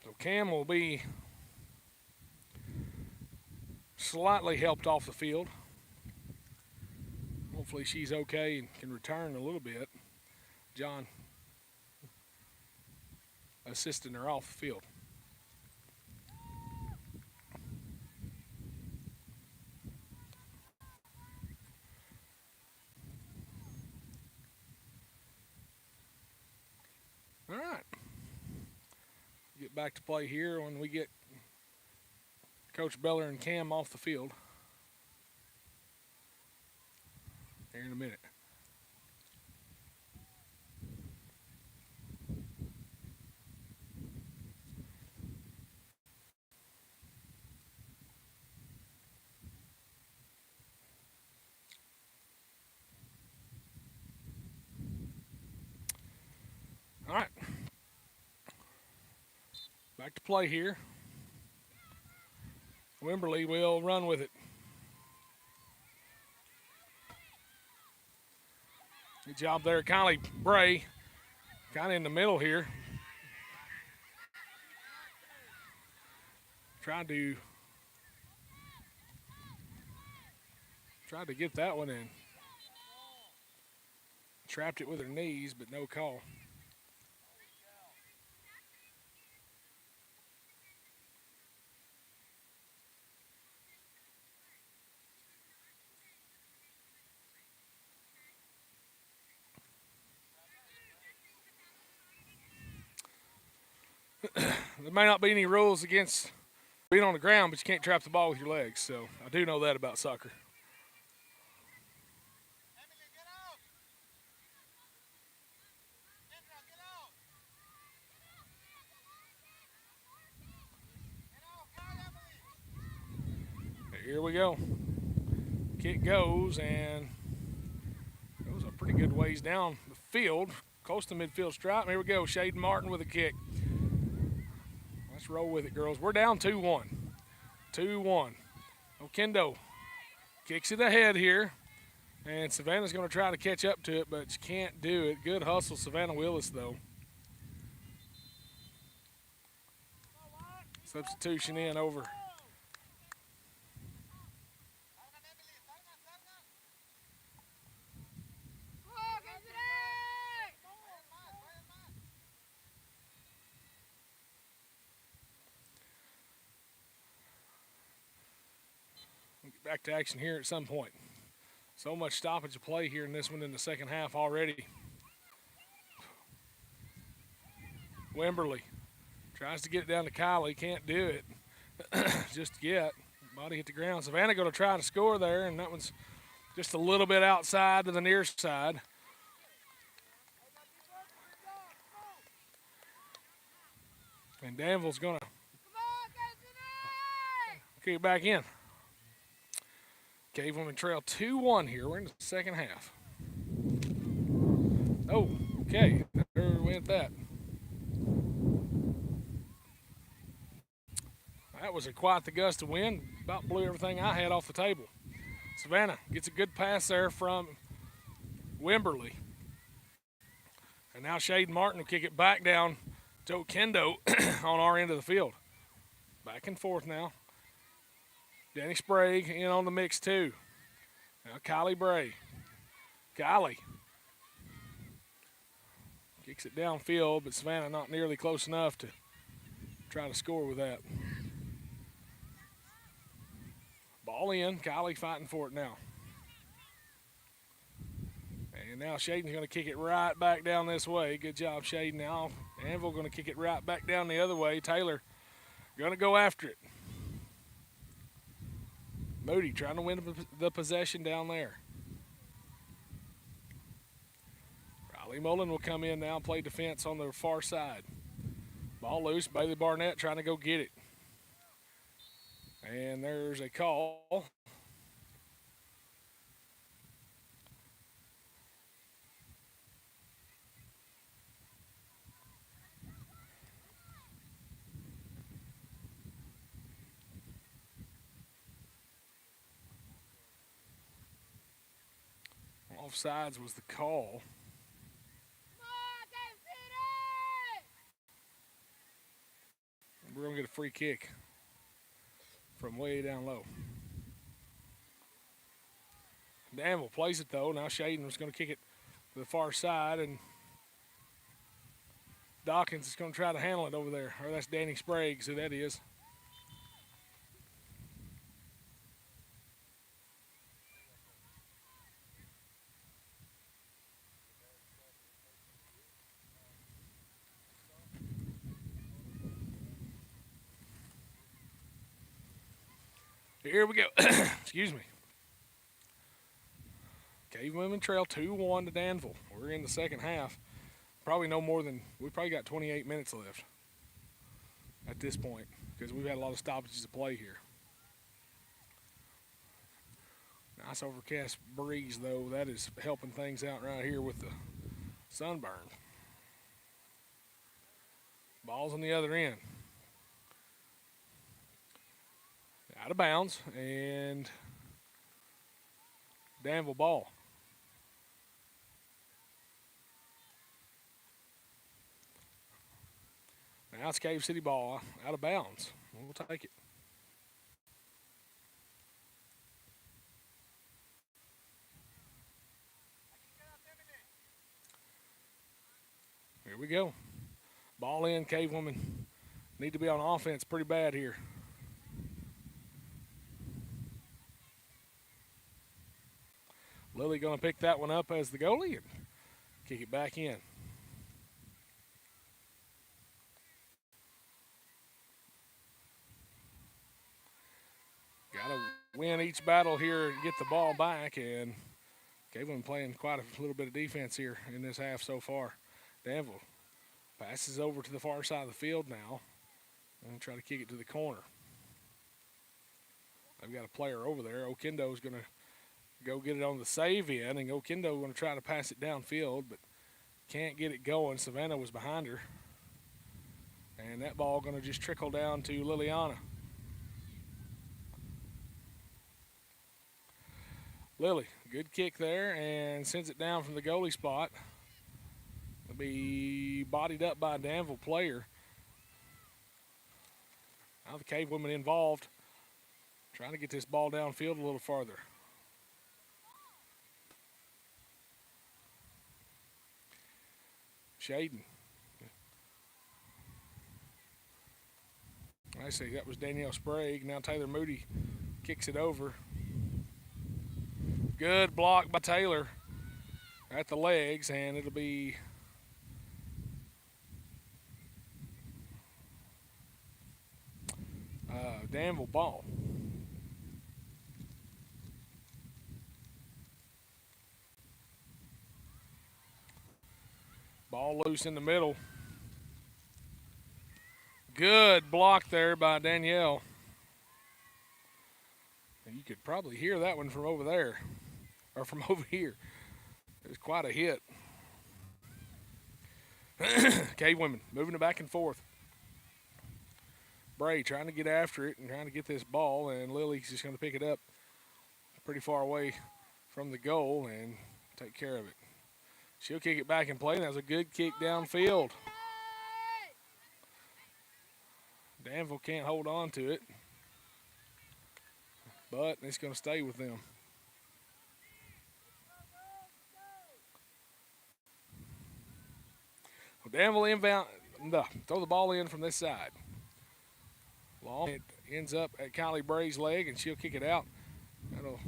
So Cam will be slightly helped off the field. Hopefully she's okay and can return a little bit. John assisting her off the field. All right. Get back to play here when we get Coach Beller and Cam off the field here in a minute. All right. Back to play here. Wimberley will run with it. Good job there, Kylie Bray. Kind of in the middle here. Trying Tried to get that one in. Trapped it with her knees, but no call. There may not be any rules against being on the ground, but you can't trap the ball with your legs. So I do know that about soccer. Here we go. Kick goes, and it was a pretty good ways down the field, close to midfield stripe. Here we go. Shaden Martin with a kick. Let's roll with it, girls. We're down 2-1. 2-1. Okendo kicks it ahead here, and Savannah's going to try to catch up to it, but she can't do it. Good hustle, Savannah Willis, though. Substitution in over. We'll get back to action here at some point. So much stoppage of play here in this one in the second half already. Wimberly tries to get it down to Kylie, can't do it just yet. Body hit the ground. Savannah going to try to score there, and that one's just a little bit outside to the near side. And Danville's going to kick it back in. Cavewomen trail 2-1 here. We're in the second half. Oh, okay. There went that. That was quite the gust of wind. About blew everything I had off the table. Savannah gets a good pass there from Wimberly. And now Shaden Martin will kick it back down to Okendo on our end of the field. Back and forth now. Danny Sprague in on the mix too. Now Kylie Bray. Kylie kicks it downfield, but Savannah not nearly close enough to try to score with that. Ball in. Kylie fighting for it now. And now Shaden's going to kick it right back down this way. Good job, Shaden. Now Anvil going to kick it right back down the other way. Taylor going to go after it. Moody trying to win the possession down there. Riley Mullen will come in now and play defense on the far side. Ball loose. Bailey Barnett trying to go get it. And there's a call. Offsides was the call. We're going to get a free kick from way down low. Danville plays it though. Now Shaden was going to kick it to the far side, and Dawkins is going to try to handle it over there. Or that's Danny Sprague, who that is. Here we go. Excuse me. Cavewomen trail 2-1 to Danville. We're in the second half. Probably no more than, we probably got 28 minutes left at this point because we've had a lot of stoppages of play here. Nice overcast breeze, though. That is helping things out right here with the sunburn. Ball's on the other end. Out of bounds, and Danville ball. Now it's Cave City ball out of bounds. We'll take it. we go. Ball in, Cavewomen. Need to be on offense pretty bad here. Lily going to pick that one up as the goalie and kick it back in. Got to win each battle here and get the ball back, and Cavewomen playing quite a little bit of defense here in this half so far. Danville passes over to the far side of the field now and try to kick it to the corner. They've got a player over there. Okindo's going to go get it on the save in, and Okindo going to try to pass it downfield, but can't get it going. Savannah was behind her. And that ball going to just trickle down to Liliana. Lily, good kick there, and sends it down from the goalie spot. It'll be bodied up by a Danville player. Now the Cavewomen involved, trying to get this ball downfield a little farther. Shaden. I say that was Danielle Sprague. Now Taylor Moody kicks it over. Good block by Taylor at the legs, and it'll be Danville ball. Ball loose in the middle. Good block there by Danielle. And you could probably hear that one from over there, or from over here. It was quite a hit. Cavewomen moving it back and forth. Bray trying to get after it and trying to get this ball, and Lily's just going to pick it up pretty far away from the goal and take care of it. She'll kick it back in play, and that's a good kick downfield. Danville can't hold on to it, but it's going to stay with them. Well, Danville inbound, throw the ball in from this side. Long, it ends up at Kylie Bray's leg, and she'll kick it out. That'll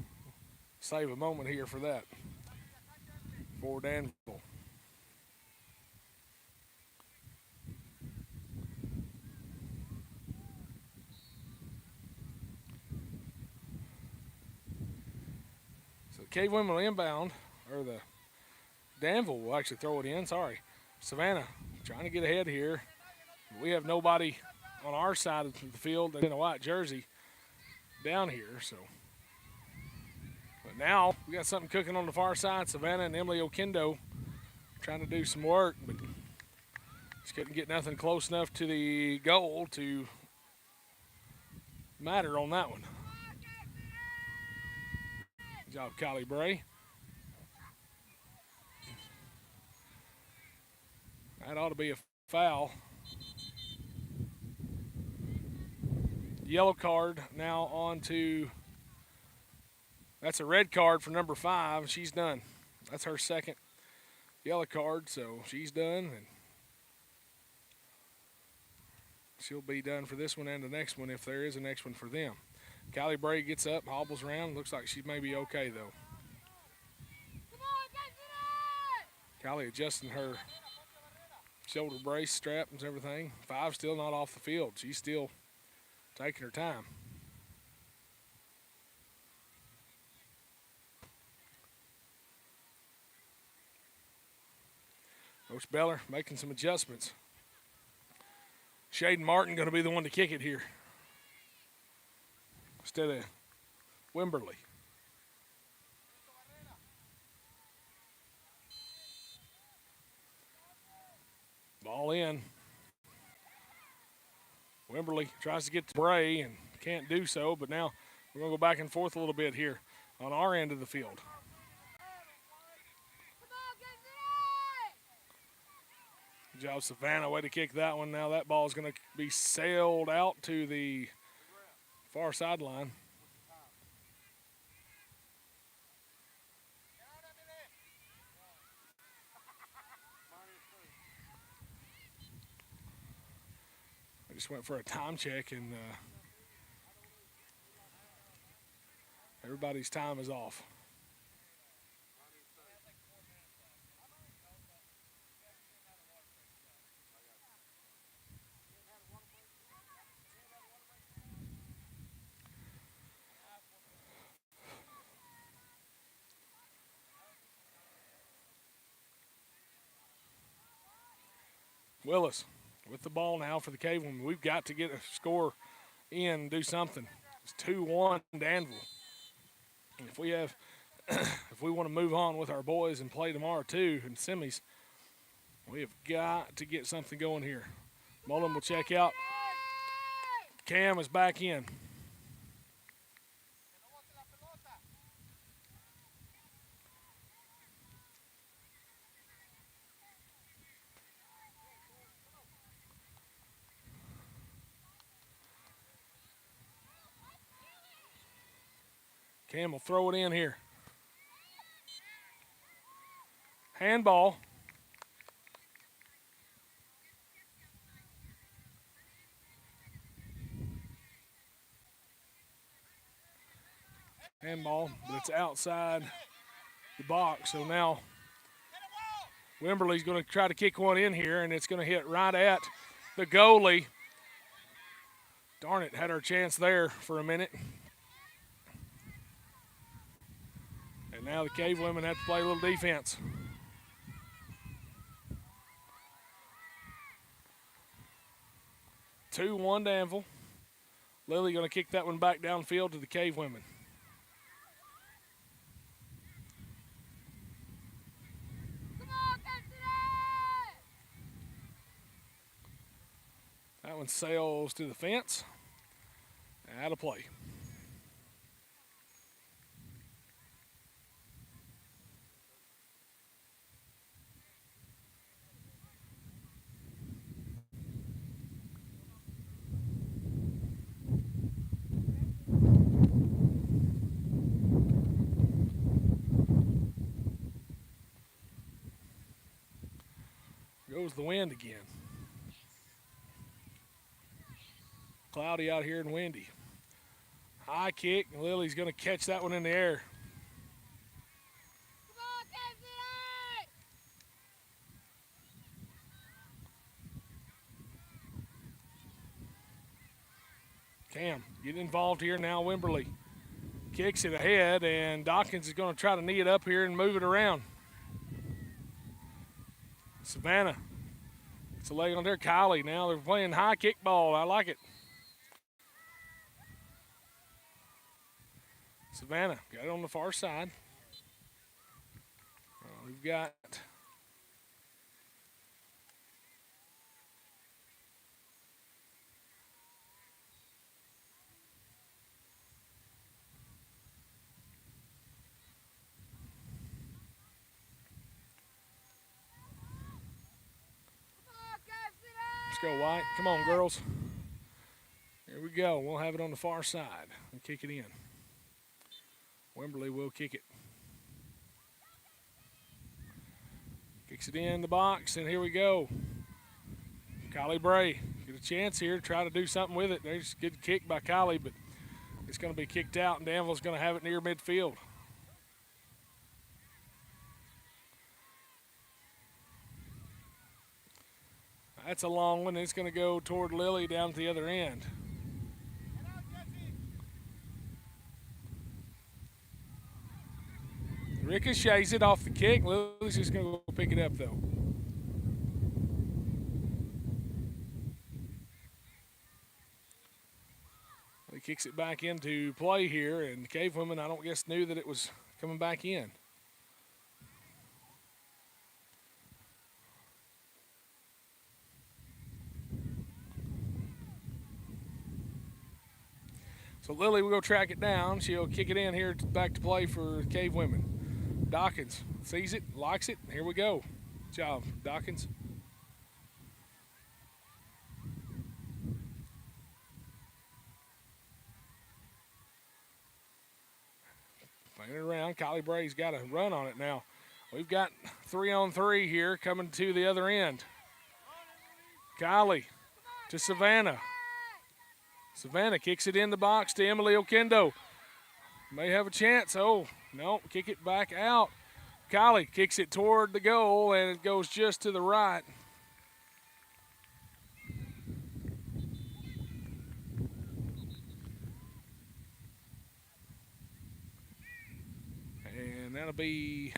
save a moment here for that for Danville. So Cavewomen will inbound, or the Danville will actually throw it in. Sorry. Savannah trying to get ahead here. We have nobody on our side of the field in a white jersey down here. So, but now we got something cooking on the far side. Savannah and Emily Okindo trying to do some work, but just couldn't get nothing close enough to the goal to matter on that one. Good job, Kylie Bray. That ought to be a foul. Yellow card now on to, that's a red card for number 5. She's done. That's her second yellow card, so she's done. And she'll be done for this one and the next one if there is a next one for them. Kylie Bray gets up, hobbles around. Looks like she may be okay, though. Kylie adjusting her shoulder brace, strap, and everything. 5 still not off the field. She's still taking her time. Coach Beller making some adjustments. Shaden Martin going to be the one to kick it here instead of Wimberly. Ball in. Wimberly tries to get to Bray and can't do so, but now we're going to go back and forth a little bit here on our end of the field. Good job, Savannah. Way to kick that one. Now that ball is going to be sailed out to the far sideline. I just went for a time check, and everybody's time is off. Willis with the ball now for the Cavewomen. We've got to get a score in and do something. It's 2-1 Danville. And if we have, if we want to move on with our boys and play tomorrow too in semis, we have got to get something going here. Mullen will check out. Cam is back in. Cam will throw it in here. Handball. Handball, but it's outside the box. So now Wimberley's going to try to kick one in here, and it's going to hit right at the goalie. Darn it, had our chance there for a minute. And now the Cavewomen have to play a little defense. Two-one Danville. Lily going to kick that one back downfield to the Cavewomen. That one sails to the fence. Out of play. Goes the wind again. Cloudy out here and windy. High kick, and Lily's going to catch that one in the air. Cam, get involved here now. Wimberley kicks it ahead, and Dawkins is going to try to knee it up here and move it around. Savannah, it's a leg on there. Kylie, now they're playing high kick ball. I like it. Savannah got it on the far side. We've got let's go, White. Come on, girls. Here we go. We'll have it on the far side and kick it in. Wimberley will kick it. Kicks it in the box, and here we go. Kylie Bray get a chance here to try to do something with it. There's a good kick by Kylie, but it's going to be kicked out, and Danville's going to have it near midfield. That's a long one. It's going to go toward Lily down to the other end. Ricochets it off the kick. Lily's just going to go pick it up, though. He kicks it back into play here, and the Cavewomen, I don't guess, knew that it was coming back in. So Lily will go track it down. She'll kick it in here back to play for Cavewomen. Dawkins sees it, likes it. Here we go. Good job, Dawkins. Playing it around. Kylie Bray's got a run on it now. We've got 3-on-3 here coming to the other end. Kylie to Savannah. Savannah kicks it in the box to Emily Okendo. May have a chance. Oh, no, kick it back out. Kylie kicks it toward the goal, and it goes just to the right. And that'll be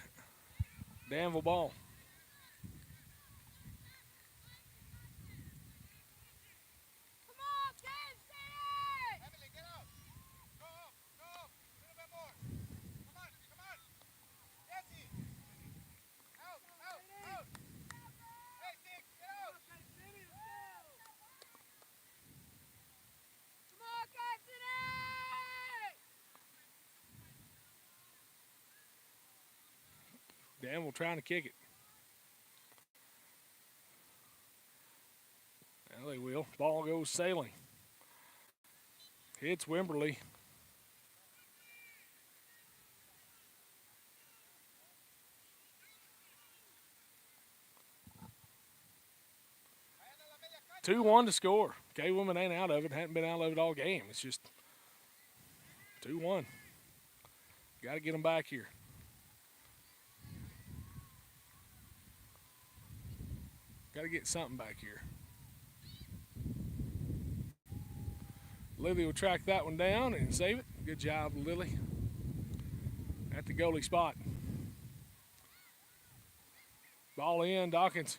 Danville ball. Danville trying to kick it. Now they will. Ball goes sailing. Hits Wimberley. Two-one to score. Cavewomen ain't out of it. Hadn't been out of it all game. It's just 2-1. Got to get them back here. Got to get something back here. Lily will track that one down and save it. Good job, Lily. At the goalie spot. Ball in, Dawkins.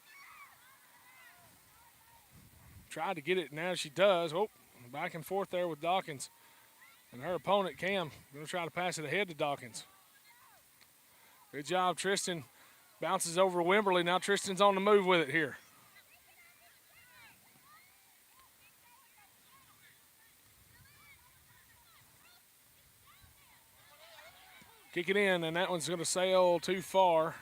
Tried to get it, now she does. Oh, back and forth there with Dawkins. And her opponent, Cam, going to try to pass it ahead to Dawkins. Good job, Tristan. Bounces over Wimberley. Now Tristan's on the move with it here. Kick it in, and that one's going to sail too far.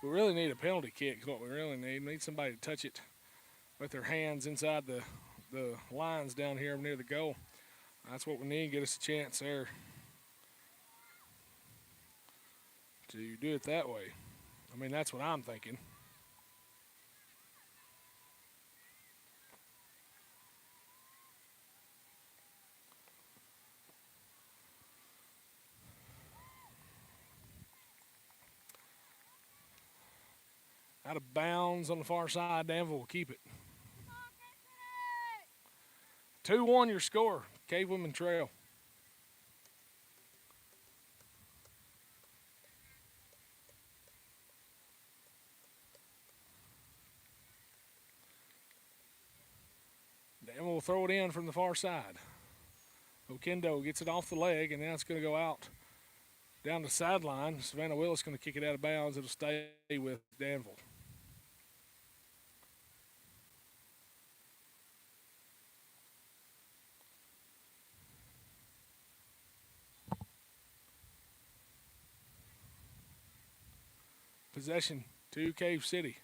We really need a penalty kick is what we really need. We need somebody to touch it with their hands inside the lines down here near the goal. That's what we need, get us a chance there to do it that way. I mean, that's what I'm thinking. Out of bounds on the far side. Danville will keep it. 2-1 your score. Cavewomen trail. Danville will throw it in from the far side. Okendo gets it off the leg, and now it's going to go out down the sideline. Savannah Willis going to kick it out of bounds. It'll stay with Danville. Possession to Cave City.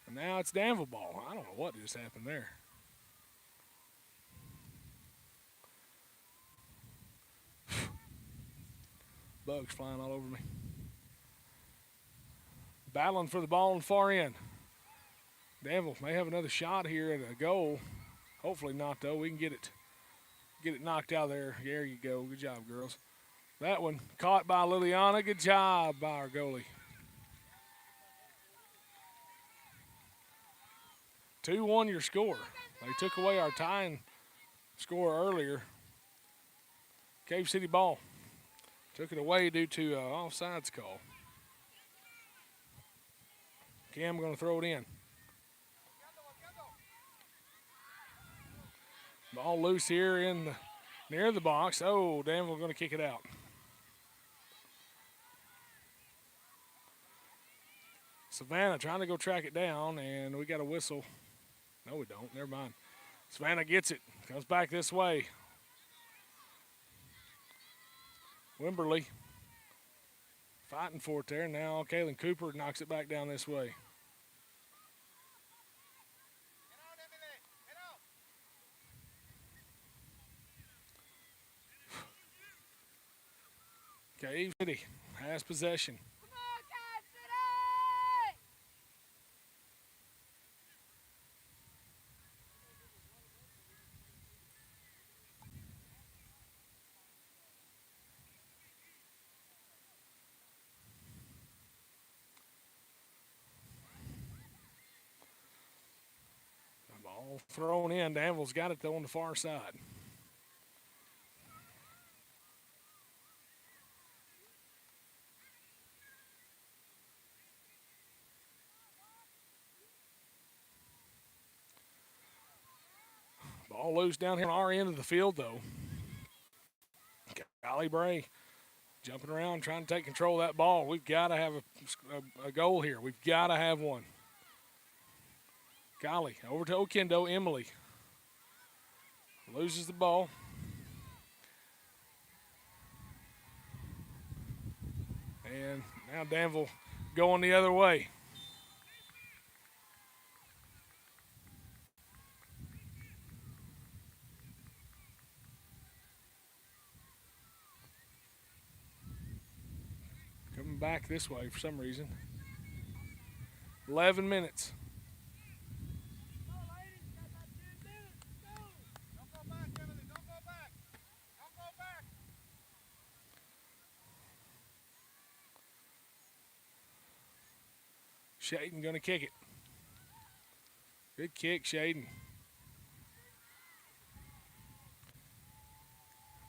And now it's Danville ball. I don't know what just happened there. Bugs flying all over me. Battling for the ball on the far end. Danville may have another shot here at a goal. Hopefully not, though. We can get it knocked out of there. There you go. Good job, girls. That one caught by Liliana. Good job by our goalie. 2-1 your score. They took away our tying score earlier. Cave City ball. Took it away due to an offsides call. Cam going to throw it in. Ball loose here near the box. Oh, Danville going to kick it out. Savannah trying to go track it down, and we got a whistle. No, we don't. Never mind. Savannah gets it. Comes back this way. Wimberley Fighting for it there. Now Kaylin Cooper knocks it back down this way. Cave City has possession. Ball thrown in. Danville's got it though on the far side. Ball loose down here on our end of the field though. Golly Bray jumping around trying to take control of that ball. We've got to have a goal here. We've got to have one. Golly, over to Okendo. Emily loses the ball. And now Danville going the other way. Coming back this way for some reason. 11 minutes. Shaden going to kick it. Good kick, Shaden.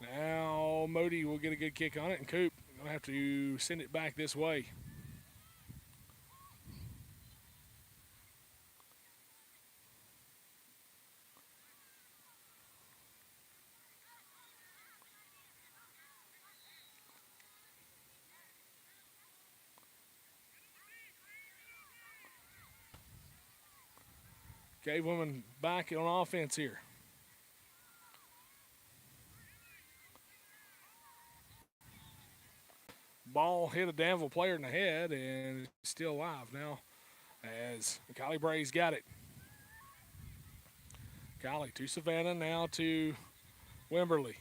Now Modi will get a good kick on it, and Coop going to have to send it back this way. Cavewomen back on offense here. Ball hit a Danville player in the head and it's still alive now as Golly Bray's got it. Golly to Savannah, now to Wimberly.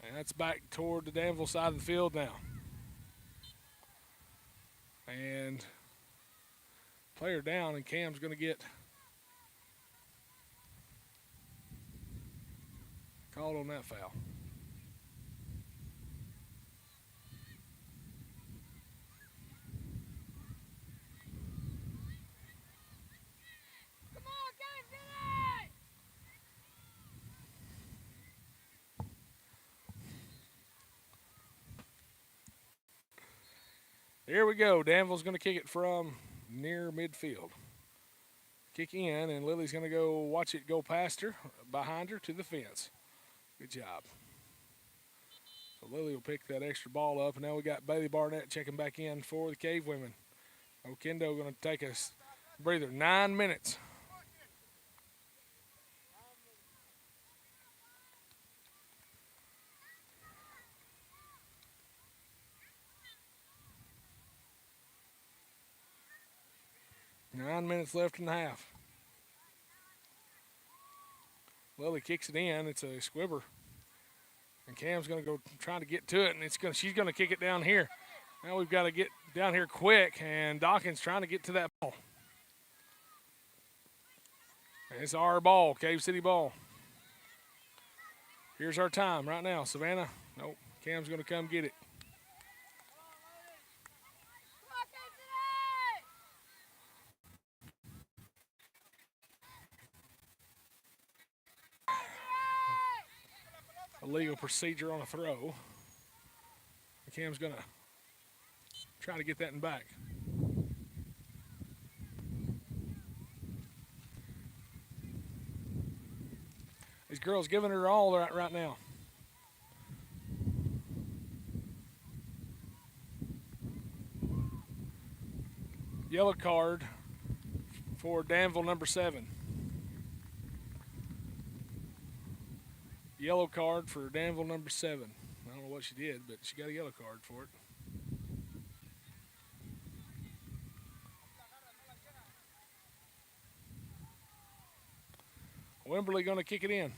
And that's back toward the Danville side of the field now. And player down, and Cam's going to get called on that foul. Come on, guys, get it! Here we go. Danville's going to kick it from near midfield. Kick in, and Lily's going to go watch it go past her, behind her to the fence. Good job. So Lily will pick that extra ball up, and now we got Bailey Barnett checking back in for the Cavewomen. Okendo going to take a breather. 9 minutes. Nine minutes left in the half. Lily kicks it in. It's a squibber. And Cam's going to go trying to get to it, and she's going to kick it down here. Now we've got to get down here quick, and Dawkins trying to get to that ball. And it's our ball, Cave City ball. Here's our time right now. Savannah, nope. Cam's going to come get it. Illegal procedure on a throw. Cam's going to try to get that in back. These girls giving her all right now. Yellow card for Danville, number 7. Yellow card for Danville, number 7. I don't know what she did, but she got a yellow card for it. Wimberley going to kick it in. Come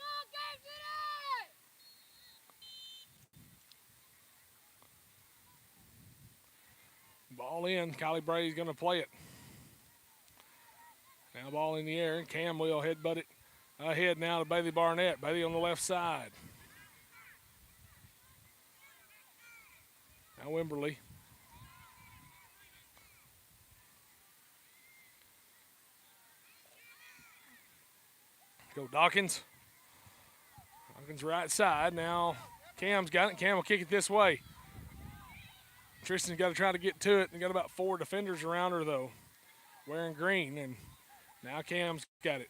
on, Cave City! Ball in. Kylie Bray's going to play it. Now ball in the air. Cam will headbutt it ahead now to Bailey Barnett. Bailey on the left side. Now Wimberley. Go Dawkins. Dawkins right side. Now Cam's got it. Cam will kick it this way. Tristan's got to try to get to it. They got about 4 defenders around her, though, wearing green. And now Cam's got it.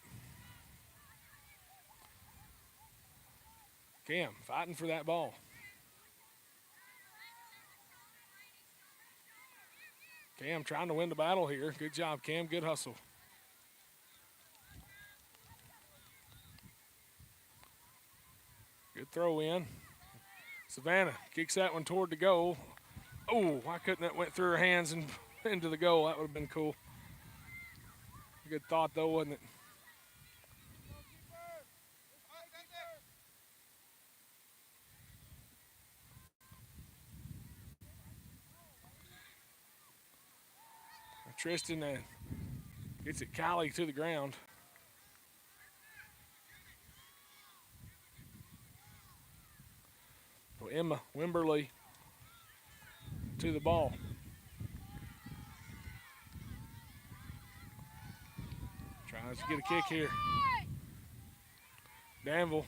Cam fighting for that ball. Cam trying to win the battle here. Good job, Cam. Good hustle. Good throw in. Savannah kicks that one toward the goal. Oh, why couldn't that went through her hands and into the goal? That would have been cool. Good thought, though, wasn't it? Tristan gets it Kylie to the ground. So Emma Wimberley to the ball. Tries to get a kick here. Danville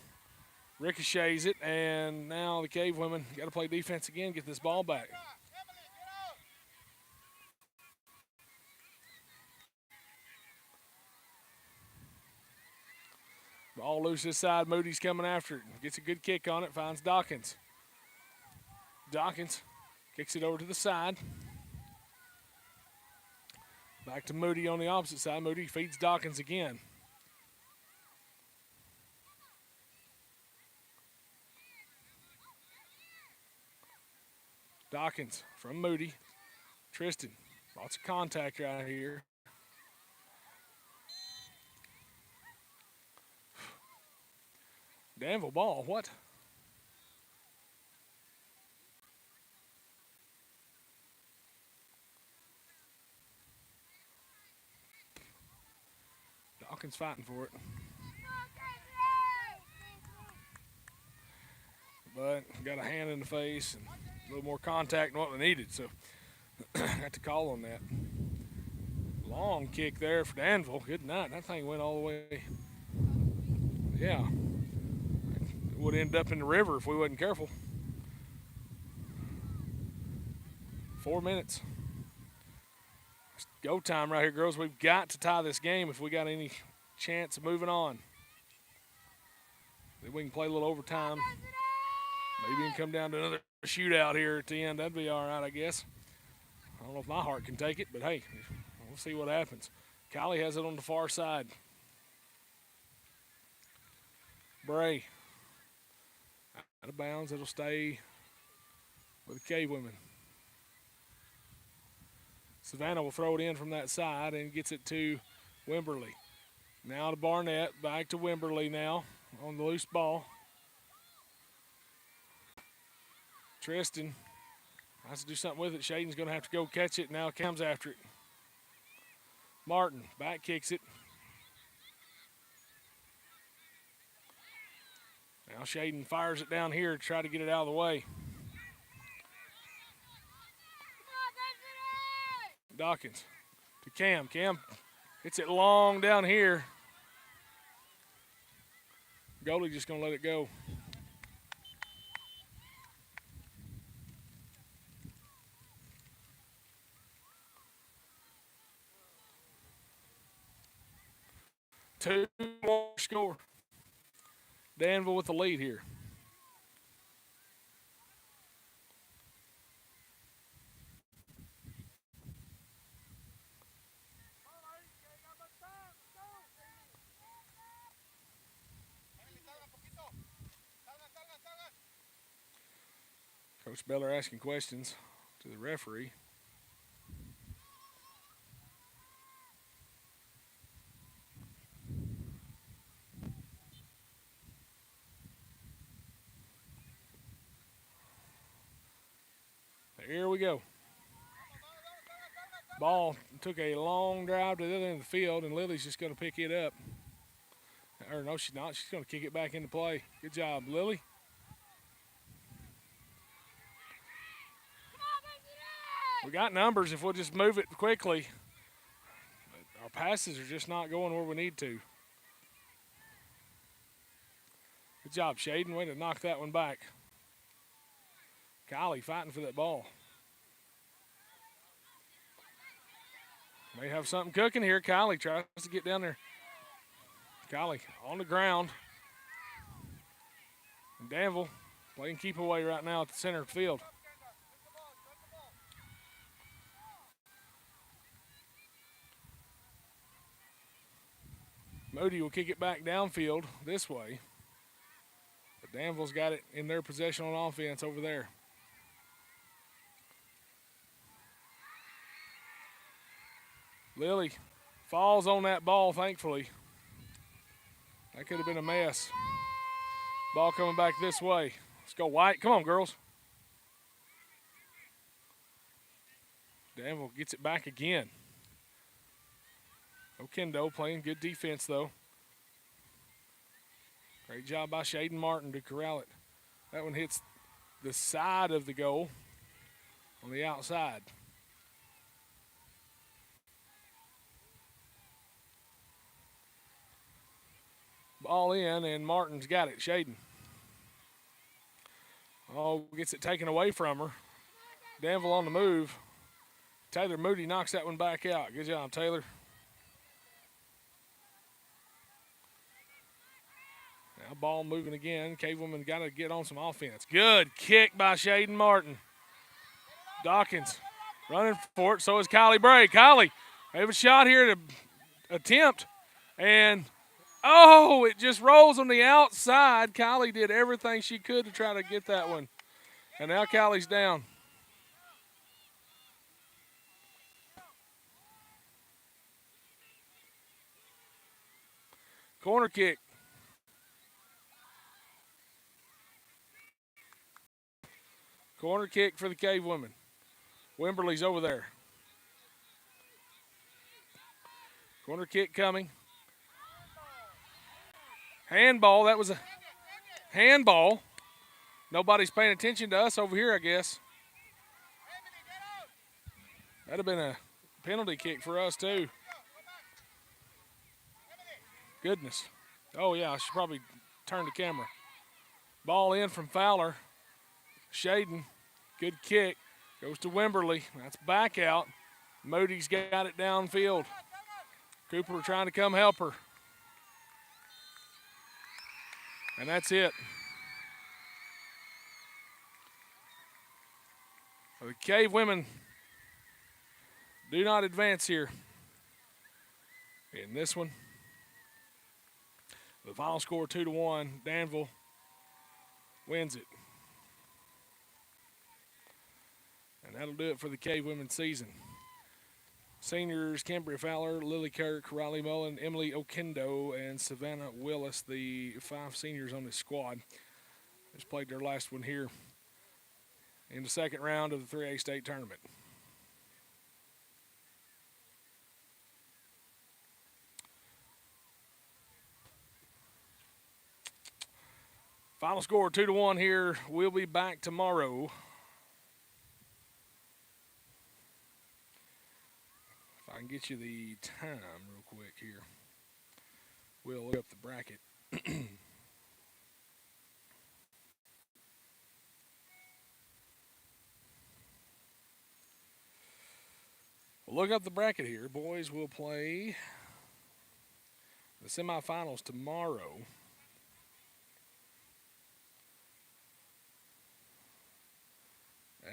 ricochets it, and now the Cave Women got to play defense again, get this ball back. Ball loose this side. Moody's coming after it. Gets a good kick on it. Finds Dawkins. Dawkins kicks it over to the side. Back to Moody on the opposite side. Moody feeds Dawkins again. Dawkins from Moody. Tristan. Lots of contact right here. Danville ball, what? Dawkins fighting for it. But got a hand in the face and a little more contact than what we needed, so got to call on that. Long kick there for Danville. Good night. That thing went all the way. Yeah. Would end up in the river if we wasn't careful. 4 minutes. It's go time right here, girls. We've got to tie this game if we got any chance of moving on. Then we can play a little overtime. Maybe we can come down to another shootout here at the end. That'd be all right, I guess. I don't know if my heart can take it, but hey, we'll see what happens. Kylie has it on the far side. Bray. Out of bounds, it'll stay with the Cavewomen. Savannah will throw it in from that side and gets it to Wimberley. Now to Barnett, back to Wimberley now on the loose ball. Tristan has to do something with it. Shaden's going to have to go catch it. Now Cam's after it. Martin back kicks it. Now Shaden fires it down here to try to get it out of the way. Dawkins to Cam. Cam hits it long down here. Goalie just going to let it go. Two more score. Danville with the lead here. Coach Beller asking questions. to the referee. Here we go. Ball took a long drive to the other end of the field, and Lily's just going to pick it up. Or no, she's not. She's going to kick it back into play. Good job, Lily. We got numbers if we'll just move it quickly. But our passes are just not going where we need to. Good job, Shaden. Way to knock that one back. Kylie fighting for that ball. May have something cooking here. Kylie tries to get down there. Kylie on the ground. And Danville playing keep away right now at the center of the field. Moody will kick it back downfield this way. But Danville's got it in their possession on offense over there. Lily falls on that ball, thankfully. That could have been a mess. Ball coming back this way. Let's go, White. Come on, girls. Danville gets it back again. Okendo playing good defense, though. Great job by Shaden Martin to corral it. That one hits the side of the goal on the outside. Ball in, and Martin's got it. Shaden. Oh, gets it taken away from her. Danville on the move. Taylor Moody knocks that one back out. Good job, Taylor. Now ball moving again. Cavewomen got to get on some offense. Good kick by Shaden Martin. Dawkins running for it. So is Kylie Bray. Kylie, they have a shot here to attempt. And, oh, it just rolls on the outside. Kylie did everything she could to try to get that one. And now Kylie's down. Corner kick. Corner kick for the Cavewomen. Wimberly's over there. Corner kick coming. Handball. That was a handball. Nobody's paying attention to us over here, I guess. That'd have been a penalty kick for us, too. Goodness. Oh, yeah, I should probably turn the camera. Ball in from Fowler. Shaden, good kick. Goes to Wimberly. That's back out. Moody's got it downfield. Cooper trying to come help her. And that's it. The Cavewomen do not advance here in this one. The final score 2-1. Danville wins it. And that'll do it for the Cavewomen season. Seniors, Cambria Fowler, Lily Kirk, Riley Mullen, Emily Okendo, and Savannah Willis, the 5 seniors on this squad. Just played their last one here in the second round of the 3A state tournament. Final score 2-1 here. We'll be back tomorrow. If I can get you the time real quick here. We'll look up the bracket. We'll look up the bracket here. Boys will play the semifinals tomorrow.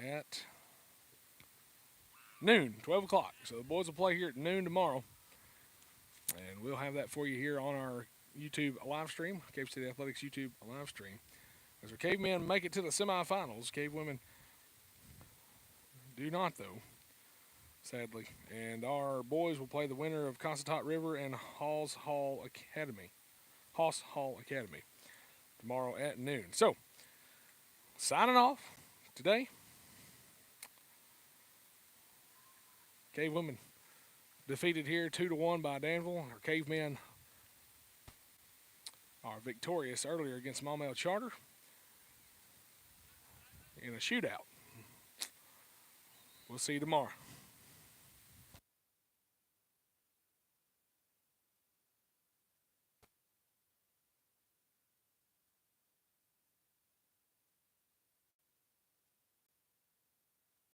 At noon, 12 o'clock. So the boys will play here at noon tomorrow. And we'll have that for you here on our YouTube live stream, Cave City Athletics YouTube live stream. As our Cavemen make it to the semifinals, Cavewomen do not, though, sadly. And our boys will play the winner of Concertot River and Hoss Hall Academy tomorrow at noon. So, signing off today. Cavewomen defeated here 2-1 by Danville. Our Cavemen are victorious earlier against Maumelle Charter in a shootout. We'll see you tomorrow.